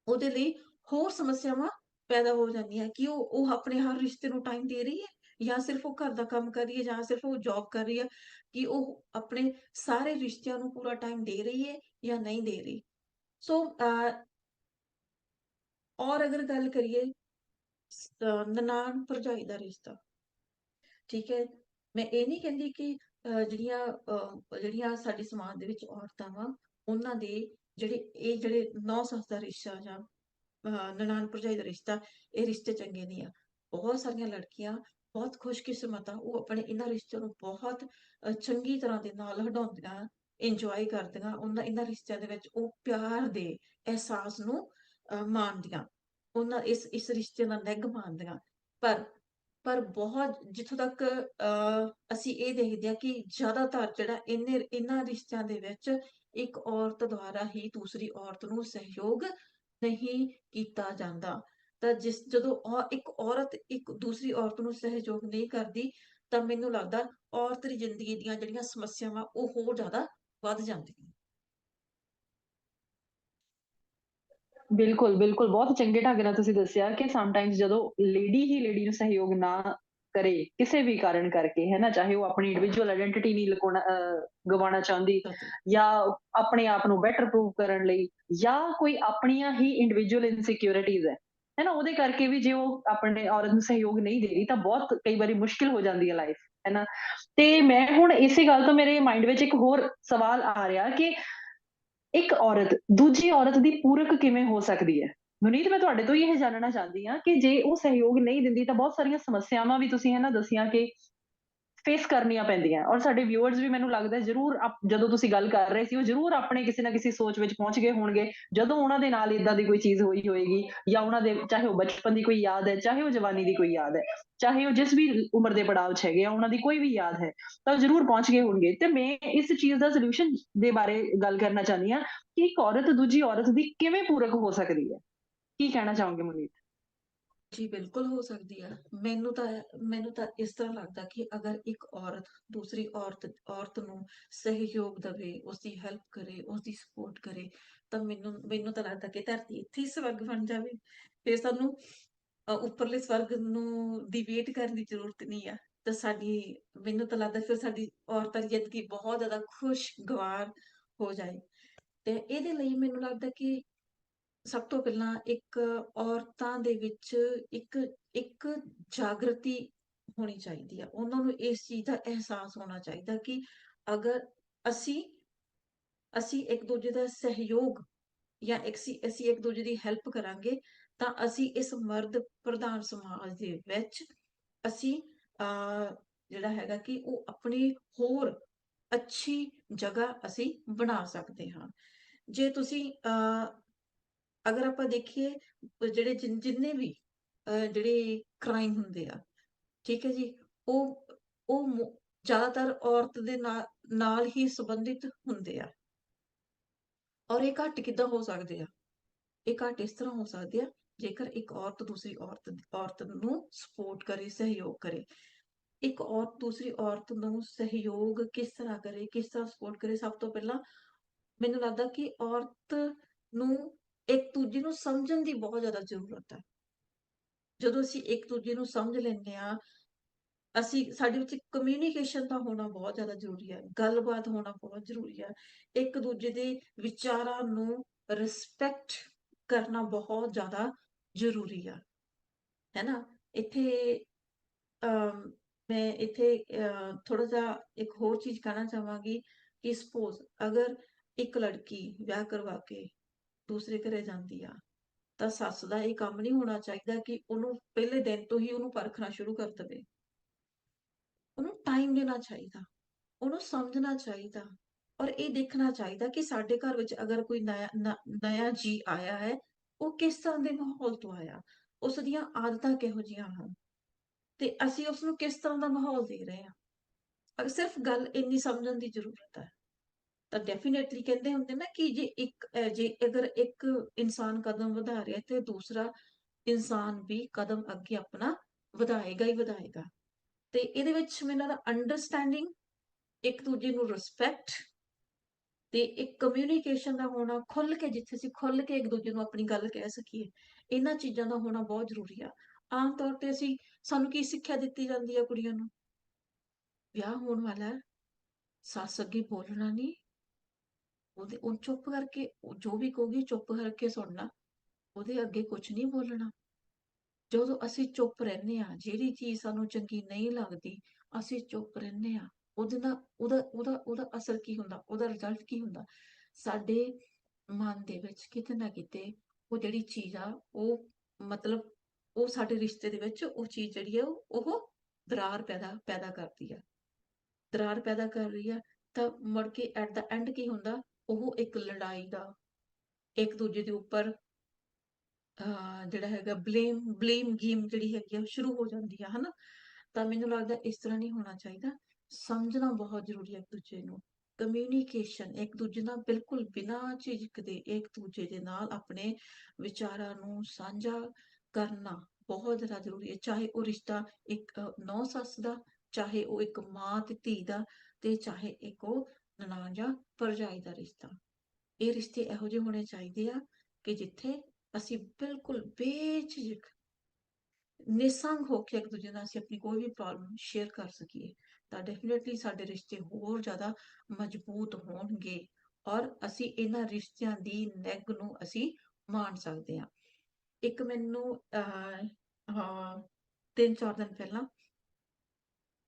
ਉਹਦੇ ਲਈ ਹੋਰ ਸਮੱਸਿਆਵਾਂ ਪੈਦਾ ਹੋ ਜਾਂਦੀਆਂ ਕਿ ਉਹ ਆਪਣੇ ਹਰ ਰਿਸ਼ਤੇ ਨੂੰ ਟਾਈਮ ਦੇ ਰਹੀ ਹੈ ਜਾਂ ਸਿਰਫ ਉਹ ਘਰ ਦਾ ਕੰਮ ਕਰ ਰਹੀ ਹੈ ਜਾਂ ਸਿਰਫ ਉਹ ਜੌਬ ਕਰ ਰਹੀ ਹੈ, ਕਿ ਉਹ ਆਪਣੇ ਸਾਰੇ ਰਿਸ਼ਤਿਆਂ ਨੂੰ ਪੂਰਾ ਟਾਈਮ ਦੇ ਰਹੀ ਹੈ ਜਾਂ ਨਹੀਂ ਦੇ ਰਹੀ। ਸੋ ਔਰ ਅਗਰ ਗੱਲ ਕਰੀਏ ਨਨਾਣ ਭਰਜਾਈ ਦਾ ਰਿਸ਼ਤਾ, ਠੀਕ ਹੈ, ਮੈਂ ਇਹ ਨਹੀਂ ਕਹਿੰਦੀ ਕਿ ਜਿਹੜੀਆਂ ਸਾਡੇ ਸਮਾਜ ਦੇ ਵਿੱਚ ਔਰਤਾਂ ਵਾ ਉਹਨਾਂ ਦੇ ਜਿਹੜੇ ਨੌ ਸੱਸ ਦਾ ਰਿਸ਼ਤਾ ਜਾਂ ਨਨਾਣ ਭਰਜਾਈ ਦਾ ਰਿਸ਼ਤਾ, ਇਹ ਰਿਸ਼ਤੇ ਚੰਗੇ ਨਹੀਂ ਆ। ਬਹੁਤ ਸਾਰੀਆਂ ਲੜਕੀਆਂ ਬਹੁਤ ਖੁਸ਼ਕਿਸਮਤ ਆ, ਉਹ ਆਪਣੇ ਇਹਨਾਂ ਰਿਸ਼ਤਿਆਂ ਨੂੰ ਬਹੁਤ ਚੰਗੀ ਤਰ੍ਹਾਂ ਦੇ ਨਾਲ ਹੰਡਾਉਂਦੀਆਂ, ਇੰਜੋਏ ਕਰਦੀਆਂ, ਇਹਨਾਂ ਰਿਸ਼ਤਿਆਂ ਦੇ ਵਿੱਚ ਉਹ ਪਿਆਰ ਦੇ ਅਹਿਸਾਸ ਨੂੰ ਮਾਣਦੀਆਂ, ਉਹਨਾਂ ਇਸ ਰਿਸ਼ਤੇ ਦਾ ਨਿੱਘ ਮਾਣਦੀਆਂ। ਪਰ ਬਹੁਤ ਜਿੱਥੋਂ ਤੱਕ ਅਸੀਂ ਇਹ ਦੇਖਦੇ ਹਾਂ ਕਿ ਜ਼ਿਆਦਾਤਰ ਜਿਹੜਾ ਇਹਨਾਂ ਰਿਸ਼ਤਿਆਂ ਦੇ ਵਿੱਚ ਇੱਕ ਔਰਤ ਦੁਆਰਾ ਹੀ ਦੂਸਰੀ ਔਰਤ ਨੂੰ ਸਹਿਯੋਗ ਨਹੀਂ ਕੀਤਾ ਜਾਂਦਾ। ਤਾਂ ਜਦੋਂ ਇੱਕ ਔਰਤ ਇੱਕ ਦੂਸਰੀ ਔਰਤ ਨੂੰ ਸਹਿਯੋਗ ਨਹੀਂ ਕਰਦੀ ਤਾਂ ਮੈਨੂੰ ਲੱਗਦਾ ਔਰਤ ਦੀ ਜ਼ਿੰਦਗੀ ਦੀਆਂ ਜਿਹੜੀਆਂ ਸਮੱਸਿਆਵਾਂ ਉਹ ਹੋਰ ਜ਼ਿਆਦਾ ਵੱਧ ਜਾਂਦੀਆਂ। ਬਿਲਕੁਲ, ਬਿਲਕੁਲ, ਬਹੁਤ ਚੰਗੇ ਢੰਗ ਨਾਲ ਤੁਸੀਂ ਦੱਸਿਆ ਕਿ ਸਮਟਾਈਮਸ ਜਦੋਂ ਲੇਡੀ ਹੀ ਲੇਡੀ ਨੂੰ ਸਹਿਯੋਗ ਨਾ ਕਰੇ, ਕਿਸੇ ਵੀ ਕਾਰਨ ਕਰਕੇ, ਹੈ ਨਾ? ਚਾਹੇ ਉਹ ਆਪਣੀ ਇੰਡੀਵਿਜੂਅਲ ਆਇਡੈਂਟਿਟੀ ਨਹੀਂ ਗਵਾਉਣਾ ਚਾਹੁੰਦੀ, ਅਤੇ ਜਾਂ ਆਪਣੇ ਆਪ ਨੂੰ ਬੈਟਰ ਪ੍ਰੂਵ ਕਰਨ ਲਈ, ਜਾਂ ਕੋਈ ਆਪਣੀਆਂ ਹੀ ਇੰਡੀਵਿਜੂਅਲ ਇਨਸਿਕਿਉਰਿਟੀਜ਼ ਹੈ ਨਾ? ਉਹਦੇ ਕਰਕੇ ਵੀ ਜੇ ਉਹ ਆਪਣੇ ਔਰਤ ਨੂੰ ਸਹਿਯੋਗ ਨਹੀਂ ਦੇ ਰਹੀ, ਤਾਂ ਬਹੁਤ ਕਈ ਵਾਰੀ ਮੁਸ਼ਕਿਲ ਹੋ ਜਾਂਦੀ ਹੈ ਲਾਈਫ, ਹੈ ਨਾ? ਤੇ ਮੈਂ ਹੁਣ ਇਸੇ ਗੱਲ ਤੋਂ ਮੇਰੇ ਮਾਇੰਡ ਵਿੱਚ ਇੱਕ ਹੋਰ ਸਵਾਲ ਆ ਰਿਹਾ ਕਿ ਇੱਕ ਔਰਤ ਦੂਜੀ ਔਰਤ ਦੀ ਪੂਰਕ ਕਿਵੇਂ ਹੋ ਸਕਦੀ ਹੈ? ਗੁਰਨੀਤ, ਮੈਂ ਤੁਹਾਡੇ ਤੋਂ ਹੀ ਇਹ ਜਾਣਨਾ ਚਾਹੁੰਦੀ ਹਾਂ ਕਿ ਜੇ ਉਹ ਸਹਿਯੋਗ ਨਹੀਂ ਦਿੰਦੀ ਤਾਂ ਬਹੁਤ ਸਾਰੀਆਂ ਸਮੱਸਿਆਵਾਂ ਵੀ ਤੁਸੀਂ ਹੈ ਨਾ ਦੱਸੀਆਂ ਕਿ ਫੇਸ ਕਰਨੀਆਂ ਪੈਂਦੀਆਂ, ਔਰ ਸਾਡੇ ਵਿਊਅਰਸ ਵੀ ਮੈਨੂੰ ਲੱਗਦਾ ਜ਼ਰੂਰ ਜਦੋਂ ਤੁਸੀਂ ਗੱਲ ਕਰ ਰਹੇ ਸੀ ਉਹ ਜ਼ਰੂਰ ਆਪਣੇ ਕਿਸੇ ਨਾ ਕਿਸੇ ਸੋਚ ਵਿੱਚ ਪਹੁੰਚ ਗਏ ਹੋਣਗੇ ਜਦੋਂ ਉਹਨਾਂ ਦੇ ਨਾਲ ਏਦਾਂ ਦੀ ਕੋਈ ਚੀਜ਼ ਹੋਈ ਹੋਏਗੀ, ਜਾਂ ਉਹਨਾਂ ਦੇ ਚਾਹੇ ਉਹ ਬਚਪਨ ਦੀ ਕੋਈ ਯਾਦ ਹੈ, ਚਾਹੇ ਉਹ ਜਵਾਨੀ ਦੀ ਕੋਈ ਯਾਦ ਹੈ, ਚਾਹੇ ਉਹ ਜਿਸ ਵੀ ਉਮਰ ਦੇ ਪੜਾਅ 'ਚ ਹੈਗੇ ਆ, ਉਹਨਾਂ ਦੀ ਕੋਈ ਵੀ ਯਾਦ ਹੈ, ਤਾਂ ਉਹ ਜ਼ਰੂਰ ਪਹੁੰਚ ਗਏ ਹੋਣਗੇ। ਤੇ ਮੈਂ ਇਸ ਚੀਜ਼ ਦਾ ਸੋਲੂਸ਼ਨ ਦੇ ਬਾਰੇ ਗੱਲ ਕਰਨਾ ਚਾਹੁੰਦੀ ਹਾਂ ਕਿ ਇੱਕ ਔਰਤ ਦੂਜੀ ਔਰਤ ਦੀ ਕਿਵੇਂ ਪੂਰਕ ਹੋ ਸਕਦੀ ਹੈ? ਕੀ ਕਹਿਣਾ ਚਾਹੋਗੇ ਮਨੀਤ? ਜੀ ਬਿਲਕੁਲ ਹੋ ਸਕਦੀ ਆ। ਮੈਨੂੰ ਤਾਂ ਇਸ ਤਰ੍ਹਾਂ ਲੱਗਦਾ ਕਿ ਅਗਰ ਇੱਕ ਔਰਤ ਦੂਸਰੀ ਔਰਤ ਨੂੰ ਸਹਿਯੋਗ ਦੇਵੇ, ਉਸਦੀ ਹੈਲਪ ਕਰੇ, ਉਸਦੀ ਸਪੋਰਟ ਕਰੇ, ਤਾਂ ਮੈਨੂੰ ਤਾਂ ਲੱਗਦਾ ਕਿ ਧਰਤੀ ਇੱਥੇ ਹੀ ਸਵਰਗ ਬਣ ਜਾਵੇ। ਫਿਰ ਸਾਨੂੰ ਉੱਪਰਲੇ ਸਵਰਗ ਨੂੰ ਦੀ ਵੇਟ ਕਰਨ ਦੀ ਜ਼ਰੂਰਤ ਨਹੀਂ ਆ। ਤਾਂ ਮੈਨੂੰ ਤਾਂ ਲੱਗਦਾ ਫਿਰ ਸਾਡੀ ਔਰਤਾਂ ਦੀ ਜ਼ਿੰਦਗੀ ਬਹੁਤ ਜ਼ਿਆਦਾ ਖੁਸ਼ਗਵਾਰ ਹੋ ਜਾਏ। ਤੇ ਇਹਦੇ ਲਈ ਮੈਨੂੰ ਲੱਗਦਾ ਕਿ ਸਭ ਤੋਂ ਪਹਿਲਾਂ ਇੱਕ ਔਰਤਾਂ ਦੇ ਵਿੱਚ ਇੱਕ ਇੱਕ ਜਾਗ੍ਰਿਤੀ ਹੋਣੀ ਚਾਹੀਦੀ ਆ। ਉਹਨਾਂ ਨੂੰ ਇਸ ਚੀਜ਼ ਦਾ ਅਹਿਸਾਸ ਹੋਣਾ ਚਾਹੀਦਾ ਕਿ ਅਗਰ ਅਸੀਂ ਅਸੀਂ ਇੱਕ ਦੂਜੇ ਦਾ ਸਹਿਯੋਗ ਜਾਂ ਅਸੀਂ ਇੱਕ ਦੂਜੇ ਦੀ ਹੈਲਪ ਕਰਾਂਗੇ, ਤਾਂ ਅਸੀਂ ਇਸ ਮਰਦ ਪ੍ਰਧਾਨ ਸਮਾਜ ਦੇ ਵਿੱਚ ਅਸੀਂ ਜਿਹੜਾ ਹੈਗਾ ਕਿ ਉਹ ਆਪਣੀ ਹੋਰ ਅੱਛੀ ਜਗ੍ਹਾ ਅਸੀਂ ਬਣਾ ਸਕਦੇ ਹਾਂ। ਜੇ ਤੁਸੀਂ ਅਗਰ ਆਪਾਂ ਦੇਖੀਏ ਜਿਹੜੇ ਜਿੰਨੇ ਵੀ ਜਿਹੜੇ ਕ੍ਰਾਈਮ ਹੁੰਦੇ ਆ, ਠੀਕ ਹੈ ਜੀ, ਉਹ ਜ਼ਿਆਦਾਤਰ ਔਰਤ ਦੇ ਨਾਲ ਹੀ ਸੰਬੰਧਿਤ ਹੁੰਦੇ ਆ। ਔਰ ਇਹ ਘੱਟ ਕਿੱਦਾਂ ਹੋ ਸਕਦੇ ਆ? ਇਹ ਘੱਟ ਇਸ ਤਰ੍ਹਾਂ ਹੋ ਸਕਦੇ ਆ ਜੇਕਰ ਇੱਕ ਔਰਤ ਦੂਸਰੀ ਔਰਤ ਨੂੰ ਸਪੋਰਟ ਕਰੇ, ਸਹਿਯੋਗ ਕਰੇ। ਇੱਕ ਔਰਤ ਦੂਸਰੀ ਔਰਤ ਨੂੰ ਸਹਿਯੋਗ ਕਿਸ ਤਰ੍ਹਾਂ ਕਰੇ, ਕਿਸ ਤਰ੍ਹਾਂ ਸਪੋਰਟ ਕਰੇ? ਸਭ ਤੋਂ ਪਹਿਲਾਂ ਮੈਨੂੰ ਲੱਗਦਾ ਕਿ ਔਰਤ ਨੂੰ ਇੱਕ ਦੂਜੇ ਨੂੰ ਸਮਝਣ ਦੀ ਬਹੁਤ ਜ਼ਿਆਦਾ ਜ਼ਰੂਰਤ ਹੈ। ਜਦੋਂ ਅਸੀਂ ਇੱਕ ਦੂਜੇ ਨੂੰ ਸਮਝ ਲੈਂਦੇ ਹਾਂ, ਸਾਡੇ ਵਿੱਚ ਕਮਿਊਨੀਕੇਸ਼ਨ ਦਾ ਹੋਣਾ ਬਹੁਤ ਜ਼ਿਆਦਾ ਜ਼ਰੂਰੀ ਹੈ, ਗੱਲਬਾਤ ਹੋਣਾ ਬਹੁਤ ਜ਼ਰੂਰੀ ਹੈ। ਇੱਕ ਦੂਜੇ ਦੇ ਵਿਚਾਰਾਂ ਨੂੰ ਰਿਸਪੈਕਟ ਕਰਨਾ ਬਹੁਤ ਜ਼ਿਆਦਾ ਜ਼ਰੂਰੀ ਆ, ਹੈ ਨਾ? ਇੱਥੇ ਮੈਂ ਇੱਥੇ ਥੋੜਾ ਜਿਹਾ ਇੱਕ ਹੋਰ ਚੀਜ਼ ਕਹਿਣਾ ਚਾਹਾਂਗੀ ਕਿ ਸਪੋਜ਼ ਅਗਰ ਇੱਕ ਲੜਕੀ ਵਿਆਹ ਕਰਵਾ ਕੇ ਦੂਸਰੇ ਘਰੇ ਜਾਂਦੀ ਆ, ਤਾਂ ਸੱਸ ਦਾ ਇਹ ਕੰਮ ਨਹੀਂ ਹੋਣਾ ਚਾਹੀਦਾ ਕਿ ਉਹਨੂੰ ਪਹਿਲੇ ਦਿਨ ਤੋਂ ਹੀ ਉਹਨੂੰ ਪਰਖਣਾ ਸ਼ੁਰੂ ਕਰ ਦੇਵੇ। ਉਹਨੂੰ ਟਾਈਮ ਦੇਣਾ ਚਾਹੀਦਾ, ਉਹਨੂੰ ਸਮਝਣਾ ਚਾਹੀਦਾ, ਔਰ ਇਹ ਦੇਖਣਾ ਚਾਹੀਦਾ ਕਿ ਸਾਡੇ ਘਰ ਵਿੱਚ ਅਗਰ ਕੋਈ ਨਇਆ ਜੀ ਆਇਆ ਹੈ, ਉਹ ਕਿਸ ਤਰ੍ਹਾਂ ਦੇ ਮਾਹੌਲ ਤੋਂ ਆਇਆ, ਉਸ ਦੀਆਂ ਆਦਤਾਂ ਕਿਹੋ ਜਿਹੀਆਂ ਹਨ, ਤੇ ਅਸੀਂ ਉਸਨੂੰ ਕਿਸ ਤਰ੍ਹਾਂ ਦਾ ਮਾਹੌਲ ਦੇ ਰਹੇ ਹਾਂ। ਅਗਰ ਸਿਰਫ ਗੱਲ ਇੰਨੀ ਸਮਝਣ ਦੀ ਜ਼ਰੂਰਤ ਹੈ, ਤਾਂ ਡੈਫੀਨੇਟਲੀ ਕਹਿੰਦੇ ਹੁੰਦੇ ਨਾ ਕਿ ਜੇ ਅਗਰ ਇੱਕ ਇਨਸਾਨ ਕਦਮ ਵਧਾ ਰਿਹਾ ਤੇ ਦੂਸਰਾ ਇਨਸਾਨ ਵੀ ਕਦਮ ਅੱਗੇ ਆਪਣਾ ਵਧਾਏਗਾ ਹੀ ਵਧਾਏਗਾ। ਤੇ ਇਹਦੇ ਵਿੱਚ ਮੈਨੂੰ ਲੱਗਦਾ ਅੰਡਰਸਟੈਂਡਿੰਗ, ਇੱਕ ਦੂਜੇ ਨੂੰ ਰਿਸਪੈਕਟ ਤੇ ਇੱਕ ਕਮਿਊਨੀਕੇਸ਼ਨ ਦਾ ਹੋਣਾ, ਖੁੱਲ ਕੇ, ਜਿੱਥੇ ਅਸੀਂ ਖੁੱਲ ਕੇ ਇੱਕ ਦੂਜੇ ਨੂੰ ਆਪਣੀ ਗੱਲ ਕਹਿ ਸਕੀਏ, ਇਹਨਾਂ ਚੀਜ਼ਾਂ ਦਾ ਹੋਣਾ ਬਹੁਤ ਜ਼ਰੂਰੀ ਆ। ਆਮ ਤੌਰ ਤੇ ਸਾਨੂੰ ਕੀ ਸਿੱਖਿਆ ਦਿੱਤੀ ਜਾਂਦੀ ਆ? ਕੁੜੀਆਂ ਨੂੰ ਵਿਆਹ ਹੋਣ ਵਾਲਾ, ਸੱਸ ਅੱਗੇ ਬੋਲਣਾ ਨਹੀਂ, ਉਹ ਚੁੱਪ ਕਰਕੇ ਜੋ ਵੀ ਕਹੂਗੀ ਚੁੱਪ ਕਰਕੇ ਸੁਣਨਾ, ਉਹਦੇ ਅੱਗੇ ਕੁਝ ਨਹੀਂ ਬੋਲਣਾ। ਜਦੋਂ ਅਸੀਂ ਚੁੱਪ ਰਹਿੰਦੇ ਆ, ਜਿਹੜੀ ਚੀਜ਼ ਸਾਨੂੰ ਚੰਗੀ ਨਹੀਂ ਲੱਗਦੀ, ਅਸੀਂ ਚੁੱਪ ਰਹਿੰਦੇ ਆ, ਉਹਦੇ ਨਾਲ ਉਹਦਾ ਅਸਰ ਕੀ ਹੁੰਦਾ, ਉਹਦਾ ਰਿਜ਼ਲਟ ਕੀ ਹੁੰਦਾ? ਸਾਡੇ ਮਨ ਦੇ ਵਿੱਚ ਕਿਤੇ ਨਾ ਕਿਤੇ ਉਹ ਜਿਹੜੀ ਚੀਜ਼ ਆ, ਉਹ ਮਤਲਬ ਉਹ ਸਾਡੇ ਰਿਸ਼ਤੇ ਦੇ ਵਿੱਚ ਉਹ ਚੀਜ਼ ਜਿਹੜੀ ਆ ਉਹ ਦਰਾਰ ਪੈਦਾ ਕਰਦੀ ਆ, ਦਰਾਰ ਪੈਦਾ ਕਰ ਰਹੀ ਆ। ਤਾਂ ਮੁੜ ਕੇ ਐਟ ਦਾ ਐਂਡ ਕੀ ਹੁੰਦਾ? ਉਹ ਇੱਕ ਲੜਾਈ ਦਾ, ਇੱਕ ਦੂਜੇ ਦੇ ਉੱਪਰ ਜਿਹੜਾ ਹੈਗਾ ਬਲੇਮ ਗੇਮ ਜਿਹੜੀ ਹੈਗੀ ਆ, ਸ਼ੁਰੂ ਹੋ ਜਾਂਦੀ ਆ, ਹਨਾ? ਤਾਂ ਮੈਨੂੰ ਲੱਗਦਾ ਇਸ ਤਰ੍ਹਾਂ ਨਹੀਂ ਹੋਣਾ ਚਾਹੀਦਾ। ਸਮਝਣਾ ਬਹੁਤ ਜ਼ਰੂਰੀ ਹੈ ਇੱਕ ਦੂਜੇ ਨੂੰ, ਕਮਿਊਨੀਕੇਸ਼ਨ, ਇੱਕ ਦੂਜੇ ਨਾਲ ਬਿਲਕੁਲ ਬਿਨਾਂ ਝਿਜਕ ਦੇ ਇੱਕ ਦੂਜੇ ਦੇ ਨਾਲ ਆਪਣੇ ਵਿਚਾਰਾਂ ਨੂੰ ਸਾਂਝਾ ਕਰਨਾ ਬਹੁਤ ਜ਼ਿਆਦਾ ਜ਼ਰੂਰੀ ਹੈ। ਚਾਹੇ ਉਹ ਰਿਸ਼ਤਾ ਇੱਕ ਨੌਂ ਸੱਸ ਦਾ, ਚਾਹੇ ਉਹ ਇੱਕ ਮਾਂ ਤੇ ਧੀ ਦਾ, ਤੇ ਚਾਹੇ ਇੱਕ ਉਹ ਨਨਾਣ ਜਾਂ ਭਰਜਾਈ ਦਾ ਰਿਸ਼ਤਾ। ਇਹ ਰਿਸ਼ਤੇ ਇਹੋ ਜਿਹੇ ਹੋਣੇ ਚਾਹੀਦੇ ਆ ਕਿ ਜਿੱਥੇ ਅਸੀਂ ਬਿਲਕੁਲ ਬੇਝਿਜਕ ਨਿਸੰਗ ਹੋ ਕੇ ਇੱਕ ਦੂਜੇ ਨਾਲ ਅਸੀਂ ਆਪਣੀ ਕੋਈ ਵੀ ਪ੍ਰੋਬਲਮ ਸ਼ੇਅਰ ਕਰ ਸਕੀਏ ਤਾਂ ਡੈਫੀਨੇਟਲੀ ਸਾਡੇ ਰਿਸ਼ਤੇ ਹੋਰ ਜ਼ਿਆਦਾ ਮਜ਼ਬੂਤ ਹੋਣਗੇ ਔਰ ਅਸੀਂ ਇਹਨਾਂ ਰਿਸ਼ਤਿਆਂ ਦੀ ਨਿਗ ਨੂੰ ਅਸੀਂ ਮਾਣ ਸਕਦੇ ਹਾਂ। ਇੱਕ ਮੈਨੂੰ ਹਾਂ 3-4 ਦਿਨ ਪਹਿਲਾਂ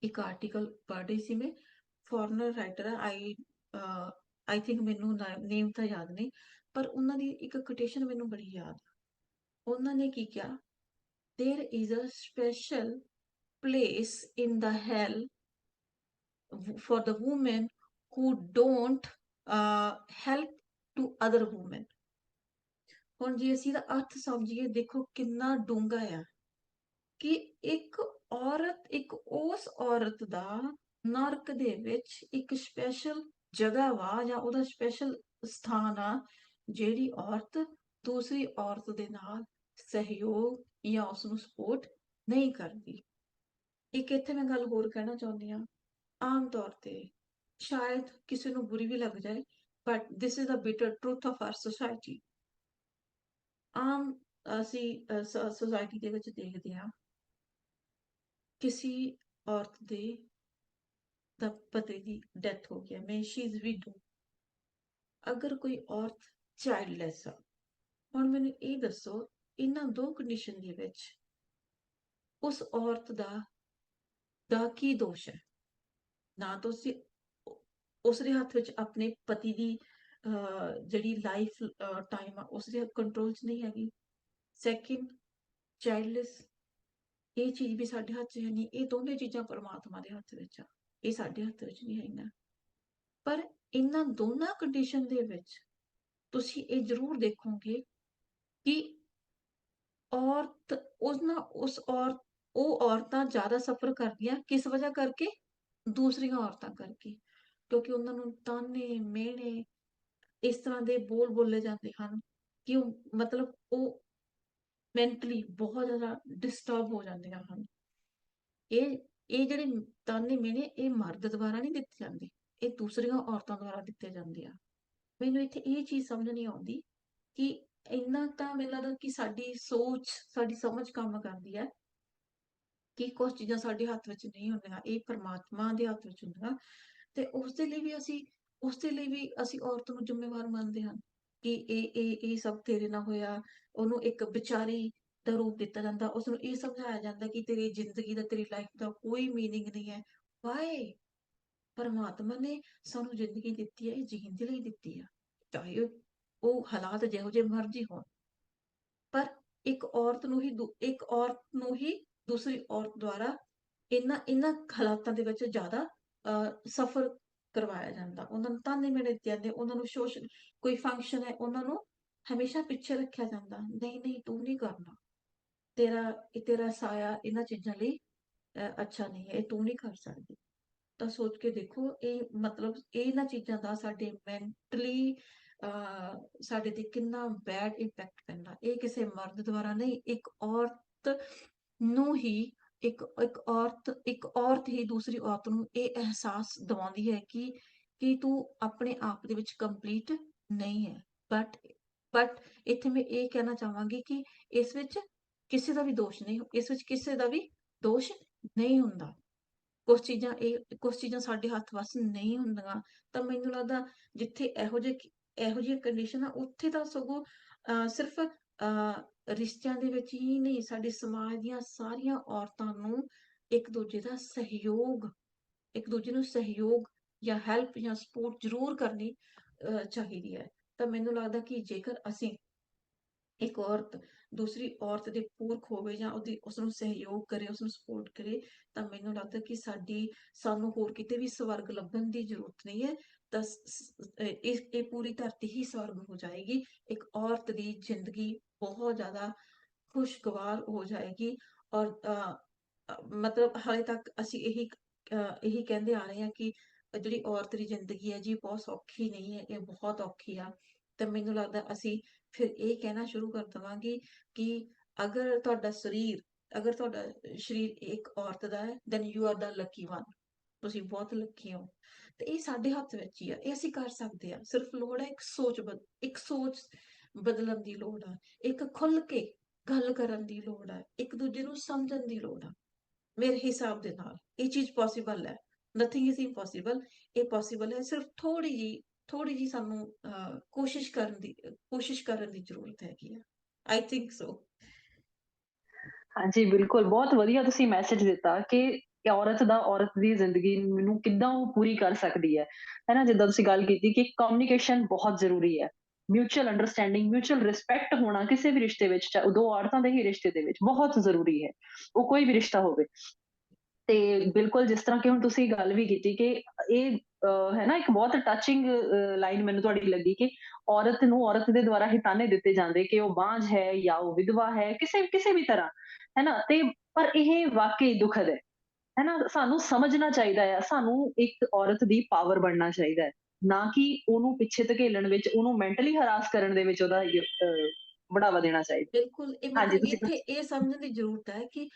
ਇੱਕ ਆਰਟੀਕਲ ਪੜ੍ਹ ਰਹੀ ਸੀ ਮੈਂ। ਫੋਰਨਰ ਰਾਈਟਰ ਹੈ, ਆਈ ਥਿੰਕ ਮੈਨੂੰ ਨੇਮ ਤਾਂ ਯਾਦ ਨਹੀਂ, ਪਰ ਉਹਨਾਂ ਦੀ ਇੱਕ ਕੋਟੇਸ਼ਨ ਮੈਨੂੰ ਬੜੀ ਯਾਦ। ਉਹਨਾਂ ਨੇ ਕੀ ਕਿਹਾ, there is a special place in the hell for the women who don't help to other women। ਹੁਣ ਜੇ ਅਸੀਂ ਦਾ ਅਰਥ ਸਮਝੀਏ, ਦੇਖੋ ਕਿੰਨਾ ਡੂੰਘਾ ਆ ਕਿ ਇੱਕ ਔਰਤ, ਇੱਕ ਉਸ ਔਰਤ ਦਾ ਨਰਕ ਦੇ ਵਿੱਚ ਇੱਕ ਸਪੈਸ਼ਲ ਜਗ੍ਹਾ ਵਾ ਜਾਂ ਉਹਦਾ ਸਪੈਸ਼ਲ ਸਥਾਨ ਆ, ਜਿਹੜੀ ਔਰਤ ਦੂਸਰੀ ਔਰਤ ਦੇ ਨਾਲ ਸਹਿਯੋਗ ਜਾਂ ਉਸਨੂੰ ਸਪੋਰਟ ਨਹੀਂ ਕਰਦੀ। ਇੱਕ ਇੱਥੇ ਮੈਂ ਗੱਲ ਹੋਰ ਕਹਿਣਾ ਚਾਹੁੰਦੀ ਹਾਂ, ਆਮ ਤੌਰ ਤੇ ਸ਼ਾਇਦ ਕਿਸੇ ਨੂੰ ਬੁਰੀ ਵੀ ਲੱਗ ਜਾਏ, but this is the bitter truth of our society। ਆਮ ਅਸੀਂ ਸੋਸਾਇਟੀ ਦੇ ਵਿੱਚ ਦੇਖਦੇ ਹਾਂ, ਕਿਸੇ ਔਰਤ ਦਾ ਪਤੀ ਦੀ ਡੈਥ ਹੋ ਗਿਆ, ਮੈਂ ਸ਼ੀ ਇਜ਼ ਵਿਡੋ, ਅਗਰ ਕੋਈ ਔਰਤ ਚਾਈਲਡਲੈਸ ਆ, ਹੁਣ ਮੈਨੂੰ ਇਹ ਦੱਸੋ ਇਹਨਾਂ ਦੋ ਕੰਡੀਸ਼ਨ ਦੇ ਵਿੱਚ ਉਸ ਔਰਤ ਦਾ ਕੀ ਦੋਸ਼ ਹੈ? ਨਾ ਤਾਂ ਉਸਦੇ ਹੱਥ ਵਿੱਚ ਆਪਣੇ ਪਤੀ ਦੀ ਜਿਹੜੀ ਲਾਈਫ ਟਾਈਮ ਆ ਉਸਦੇ ਕੰਟਰੋਲ 'ਚ ਨਹੀਂ ਹੈਗੀ। ਸੈਕਿੰਡ, ਚਾਈਲਡਲੈਸ, ਇਹ ਚੀਜ਼ ਵੀ ਸਾਡੇ ਹੱਥ 'ਚ ਹੈ ਨਹੀਂ। ਇਹ ਦੋਨੇ ਚੀਜ਼ਾਂ ਪਰਮਾਤਮਾ ਦੇ ਹੱਥ ਵਿੱਚ ਆ, ਇਹ ਸਾਡੇ ਹੱਥ ਵਿੱਚ ਨਹੀਂ ਹੈਗੀਆਂ। ਪਰ ਇਹਨਾਂ ਦੋਨਾਂ ਕੰਡੀਸ਼ਨ ਦੇ ਵਿੱਚ ਤੁਸੀਂ ਇਹ ਜ਼ਰੂਰ ਦੇਖੋਗੇ ਕਿ ਔਰਤ ਉਹ ਔਰਤਾਂ ਜ਼ਿਆਦਾ ਸਫਰ ਕਰਦੀਆਂ ਕਿਸ ਵਜ੍ਹਾ ਕਰਕੇ? ਦੂਸਰੀਆਂ ਔਰਤਾਂ ਕਰਕੇ, ਕਿਉਂਕਿ ਉਹਨਾਂ ਨੂੰ ਤਾਨੇ ਮਿਹਣੇ ਇਸ ਤਰ੍ਹਾਂ ਦੇ ਬੋਲ ਬੋਲੇ ਜਾਂਦੇ ਹਨ ਕਿ ਮਤਲਬ ਉਹ ਮੈਂਟਲੀ ਬਹੁਤ ਜ਼ਿਆਦਾ ਡਿਸਟਰਬ ਹੋ ਜਾਂਦੀਆਂ ਹਨ। ਇਹ ਜਿਹੜੇ ਤਾਨੇ ਮਿਹਣੇ ਇਹ ਮਰਦ ਦੁਆਰਾ ਨਹੀਂ ਦਿੱਤੇ ਜਾਂਦੇ, ਇਹ ਦੂਸਰੀਆਂ ਔਰਤਾਂ ਦੁਆਰਾ ਦਿੱਤੇ ਜਾਂਦੇ ਆ। ਮੈਨੂੰ ਇੱਥੇ ਇਹ ਚੀਜ਼ ਸਮਝ ਨਹੀਂ ਆਉਂਦੀ ਕਿ ਇੰਨਾ ਤਾਂ ਮੈਨੂੰ ਲੱਗਦਾ ਕਿ ਸਾਡੀ ਸੋਚ, ਸਾਡੀ ਸਮਝ ਕੰਮ ਕਰਦੀ ਹੈ ਕਿ ਕੁਝ ਚੀਜ਼ਾਂ ਸਾਡੇ ਹੱਥ ਵਿੱਚ ਨਹੀਂ ਹੁੰਦੀਆਂ, ਇਹ ਪਰਮਾਤਮਾ ਦੇ ਹੱਥ ਵਿੱਚ ਹੁੰਦੀਆਂ, ਤੇ ਉਸ ਦੇ ਲਈ ਵੀ ਅਸੀਂ ਔਰਤ ਨੂੰ ਜ਼ਿੰਮੇਵਾਰ ਮੰਨਦੇ ਹਾਂ ਕਿ ਇਹ ਸਭ ਤੇਰੇ ਨਾਲ ਹੋਇਆ। ਉਹਨੂੰ ਇੱਕ ਵਿਚਾਰੀ ਦਾ ਰੂਪ ਦਿੱਤਾ ਜਾਂਦਾ, ਉਸਨੂੰ ਇਹ ਸਮਝਾਇਆ ਜਾਂਦਾ ਕਿ ਤੇਰੀ ਜ਼ਿੰਦਗੀ ਦਾ, ਤੇਰੀ ਲਾਈਫ ਦਾ ਕੋਈ ਮੀਨਿੰਗ ਨਹੀਂ ਹੈ। ਵਾਏ, ਪਰਮਾਤਮਾ ਨੇ ਸਾਨੂੰ ਜ਼ਿੰਦਗੀ ਦਿੱਤੀ ਹੈ, ਇਹ ਜੀਣ ਦੇ ਲਈ ਦਿੱਤੀ ਆ, ਚਾਹੇ ਉਹ ਹਾਲਾਤ ਜਿਹੋ ਜਿਹੇ ਮਰਜ਼ੀ ਹੋਣ। ਪਰ ਇੱਕ ਔਰਤ ਨੂੰ ਹੀ ਦੂਸਰੀ ਔਰਤ ਦੁਆਰਾ ਇਹਨਾਂ ਹਾਲਾਤਾਂ ਦੇ ਵਿੱਚ ਜ਼ਿਆਦਾ ਸਫਰ ਕਰਵਾਇਆ ਜਾਂਦਾ। ਉਹਨਾਂ ਨੂੰ ਤਾਨੇ ਮਿਹਣੇ ਦਿੱਤੇ ਜਾਂਦੇ, ਉਹਨਾਂ ਨੂੰ ਸ਼ੋਸ਼ਣ, ਕੋਈ ਫੰਕਸ਼ਨ ਹੈ ਉਹਨਾਂ ਨੂੰ ਹਮੇਸ਼ਾ ਪਿੱਛੇ ਰੱਖਿਆ ਜਾਂਦਾ, ਨਹੀਂ ਤੂੰ ਨਹੀਂ ਕਰਨਾ, ਤੇਰਾ ਸਾਇਆ ਇਹਨਾਂ ਚੀਜ਼ਾਂ ਲਈ ਅੱਛਾ ਨਹੀਂ ਹੈ, ਇਹ ਤੂੰ ਨਹੀਂ ਕਰ ਸਕਦੀ। ਤਾਂ ਸੋਚ ਕੇ ਦੇਖੋ, ਇਹ ਮਤਲਬ ਇਹਨਾਂ ਚੀਜ਼ਾਂ ਦਾ ਸਾਡੇ ਮੈਂਟਲੀ ਸਾਡੇ ਤੇ ਕਿੰਨਾ ਬੈਡ ਇੰਪੈਕਟ ਪੈਂਦਾ। ਇਹ ਕਿਸੇ ਮਰਦ ਦੁਆਰਾ ਨਹੀਂ, ਇੱਕ ਔਰਤ ਨੂੰ ਹੀ ਇੱਕ ਔਰਤ ਹੀ ਦੂਸਰੀ ਔਰਤ ਨੂੰ ਇਹ ਅਹਿਸਾਸ ਦਿਵਾਉਂਦੀ ਹੈ ਕਿ ਤੂੰ ਆਪਣੇ ਆਪ ਦੇ ਵਿੱਚ ਕੰਪਲੀਟ ਨਹੀਂ ਹੈ। ਬਟ ਇੱਥੇ ਮੈਂ ਇਹ ਕਹਿਣਾ ਚਾਹਾਂਗੀ ਕਿ ਇਸ ਵਿੱਚ ਕਿਸੇ ਦਾ ਵੀ ਦੋਸ਼ ਨਹੀਂ ਹੁੰਦਾ। ਕੁਝ ਚੀਜ਼ਾਂ ਸਾਡੇ ਹੱਥ ਵੱਸ ਨਹੀਂ ਹੁੰਦੀਆਂ। ਤਾਂ ਮੈਨੂੰ ਲੱਗਦਾ ਜਿੱਥੇ ਇਹੋ ਜਿਹੀ ਕੰਡੀਸ਼ਨ ਆ, ਉੱਥੇ ਤਾਂ ਸਗੋਂ ਸਿਰਫ ਰਿਸ਼ਤਿਆਂ ਦੇ ਵਿੱਚ ਹੀ ਨਹੀਂ, ਸਾਡੇ ਸਮਾਜ ਦੀਆਂ ਸਾਰੀਆਂ ਔਰਤਾਂ ਨੂੰ ਇੱਕ ਦੂਜੇ ਨੂੰ ਸਹਿਯੋਗ ਜਾਂ ਹੈਲਪ ਜਾਂ ਸਪੋਰਟ ਜ਼ਰੂਰ ਕਰਨੀ ਚਾਹੀਦੀ ਹੈ। ਤਾਂ ਮੈਨੂੰ ਲੱਗਦਾ ਕਿ ਜੇਕਰ ਅਸੀਂ ਇੱਕ ਔਰਤ ਦੂਸਰੀ ਔਰਤ ਦੇ ਪੂਰਕ ਹੋਵੇ ਜਾਂ ਉਸਨੂੰ ਸਹਿਯੋਗ ਕਰੇ, ਉਸਨੂੰ ਸਪੋਰਟ ਕਰੇ, ਤਾਂ ਮੈਨੂੰ ਲੱਗਦਾ ਕਿ ਸਾਨੂੰ ਹੋਰ ਕਿਤੇ ਵੀ ਸਵਰਗ ਲੱਭਣ ਦੀ ਜ਼ਰੂਰਤ ਨਹੀਂ ਹੈ। ਤਾਂ ਇਹ ਪੂਰੀ ਧਰਤੀ ਹੀ ਸਵਰਗ ਹੋ ਜਾਏਗੀ। ਇੱਕ ਔਰਤ ਦੀ ਜ਼ਿੰਦਗੀ ਬਹੁਤ ਜ਼ਿਆਦਾ ਖੁਸ਼ਗਵਾਰ ਹੋ ਜਾਏਗੀ। ਔਰ ਮਤਲਬ ਹਾਲੇ ਤੱਕ ਅਸੀਂ ਇਹੀ ਕਹਿੰਦੇ ਆ ਰਹੇ ਹਾਂ ਕਿ ਜਿਹੜੀ ਔਰਤ ਦੀ ਜ਼ਿੰਦਗੀ ਹੈ ਜੀ ਬਹੁਤ ਸੌਖੀ ਨਹੀਂ ਹੈ, ਇਹ ਬਹੁਤ ਔਖੀ ਆ। ਤਾਂ ਮੈਨੂੰ ਲੱਗਦਾ ਅਸੀਂ ਫਿਰ ਇਹ ਕਹਿਣਾ ਸ਼ੁਰੂ ਕਰ ਦੇਵਾਂਗੇ ਕਿ ਅਗਰ ਤੁਹਾਡਾ ਸਰੀਰ ਇੱਕ ਔਰਤ ਦਾ ਹੈ, then you are the lucky one, ਤੁਸੀਂ ਬਹੁਤ ਲੱਕੀ ਹੋ। ਤੇ ਇਹ ਸਾਡੇ ਹੱਥ ਵਿੱਚ ਹੀ ਆ, ਇਹ ਅਸੀਂ ਕਰ ਸਕਦੇ ਹਾਂ। ਸਿਰਫ ਲੋੜ ਹੈ ਇੱਕ ਸੋਚ ਬਦਲਣ ਦੀ ਲੋੜ ਆ, ਇੱਕ ਖੁੱਲ ਕੇ ਗੱਲ ਕਰਨ ਦੀ ਲੋੜ ਆ, ਇੱਕ ਦੂਜੇ ਨੂੰ ਸਮਝਣ ਦੀ ਲੋੜ ਆ। ਮੇਰੇ ਹਿਸਾਬ ਦੇ ਨਾਲ ਇਹ ਚੀਜ਼ ਪੋਸੀਬਲ ਹੈ। Nothing is impossible. ਇਹ ਪੋਸੀਬਲ ਹੈ, ਸਿਰਫ ਥੋੜੀ ਜੀ ਸਾਨੂੰ ਕੋਸ਼ਿਸ਼ ਕਰਨ ਦੀ ਜ਼ਰੂਰਤ ਹੈਗੀ ਆ। I think so. ਹਾਂਜੀ ਬਿਲਕੁਲ, ਬਹੁਤ ਵਧੀਆ ਤੁਸੀਂ ਮੈਸੇਜ ਦਿੱਤਾ ਕਿ ਔਰਤ ਦੀ ਜ਼ਿੰਦਗੀ ਨੂੰ ਕਿੱਦਾਂ ਉਹ ਪੂਰੀ ਕਰ ਸਕਦੀ ਹੈ ਨਾ? ਜਿੱਦਾਂ ਤੁਸੀਂ ਗੱਲ ਕੀਤੀ ਕਿ ਕਮਿਊਨੀਕੇਸ਼ਨ ਬਹੁਤ ਜ਼ਰੂਰੀ ਹੈ, ਮਿਊਚੁਅਲ ਅੰਡਰਸਟੈਂਡਿੰਗ, ਮਿਊਚੁਅਲ ਰਿਸਪੈਕਟ ਹੋਣਾ ਕਿਸੇ ਵੀ ਰਿਸ਼ਤੇ ਵਿੱਚ, ਚਾਹੇ ਉਹ ਦੋ ਔਰਤਾਂ ਦੇ ਹੀ ਰਿਸ਼ਤੇ ਦੇ ਵਿੱਚ ਬਹੁਤ ਜ਼ਰੂਰੀ ਹੈ, ਉਹ ਕੋਈ ਵੀ ਰਿਸ਼ਤਾ ਹੋਵੇ। ਤੇ ਬਿਲਕੁਲ ਜਿਸ ਤਰ੍ਹਾਂ ਕਿ ਹੁਣ ਤੁਸੀਂ ਗੱਲ ਵੀ ਕੀਤੀ ਕਿ ਇਹ ਹੈ ਨਾ, ਇੱਕ ਬਹੁਤ ਟੱਚਿੰਗ ਲਾਈਨ ਮੈਨੂੰ ਤੁਹਾਡੀ ਲੱਗੀ ਕਿ ਔਰਤ ਨੂੰ ਔਰਤ ਦੇ ਦੁਆਰਾ ਹੀ ਤਾਨੇ ਦਿੱਤੇ ਜਾਂਦੇ ਕਿ ਉਹ ਬਾਂਝ ਹੈ ਜਾਂ ਉਹ ਵਿਧਵਾ ਹੈ, ਕਿਸੇ ਕਿਸੇ ਵੀ ਤਰ੍ਹਾਂ, ਹੈ ਨਾ? ਤੇ ਪਰ ਇਹ ਵਾਕਈ ਦੁਖਦ ਹੈ ਨਾ? ਸਾਨੂੰ ਸਮਝਣਾ ਚਾਹੀਦਾ ਹੈ, ਸਾਨੂੰ ਇੱਕ ਔਰਤ ਦੀ ਪਾਵਰ ਬਣਨਾ ਚਾਹੀਦਾ ਹੈ, ਨਾ ਕਿ ਉਹਨੂੰ ਪਿੱਛੇ ਧਕੇਲਣ ਵਿੱਚ, ਉਹਨੂੰ ਮੈਂਟਲੀ ਹਰਾਸ ਕਰਨ ਦੇ ਵਿੱਚ ਉਹਦਾ ਬੜਾਵਾ ਦੇਣਾ ਚਾਹੀਦਾ। ਬਿਲਕੁਲ, ਇਹ ਹਾਂਜੀ ਮਤਲਬ ਤੁਸੀਂ ਇੱਥੇ ਇਹ ਸਮਝਣ ਦੀ ਜ਼ਰੂਰਤ ਹੈ ਕਿ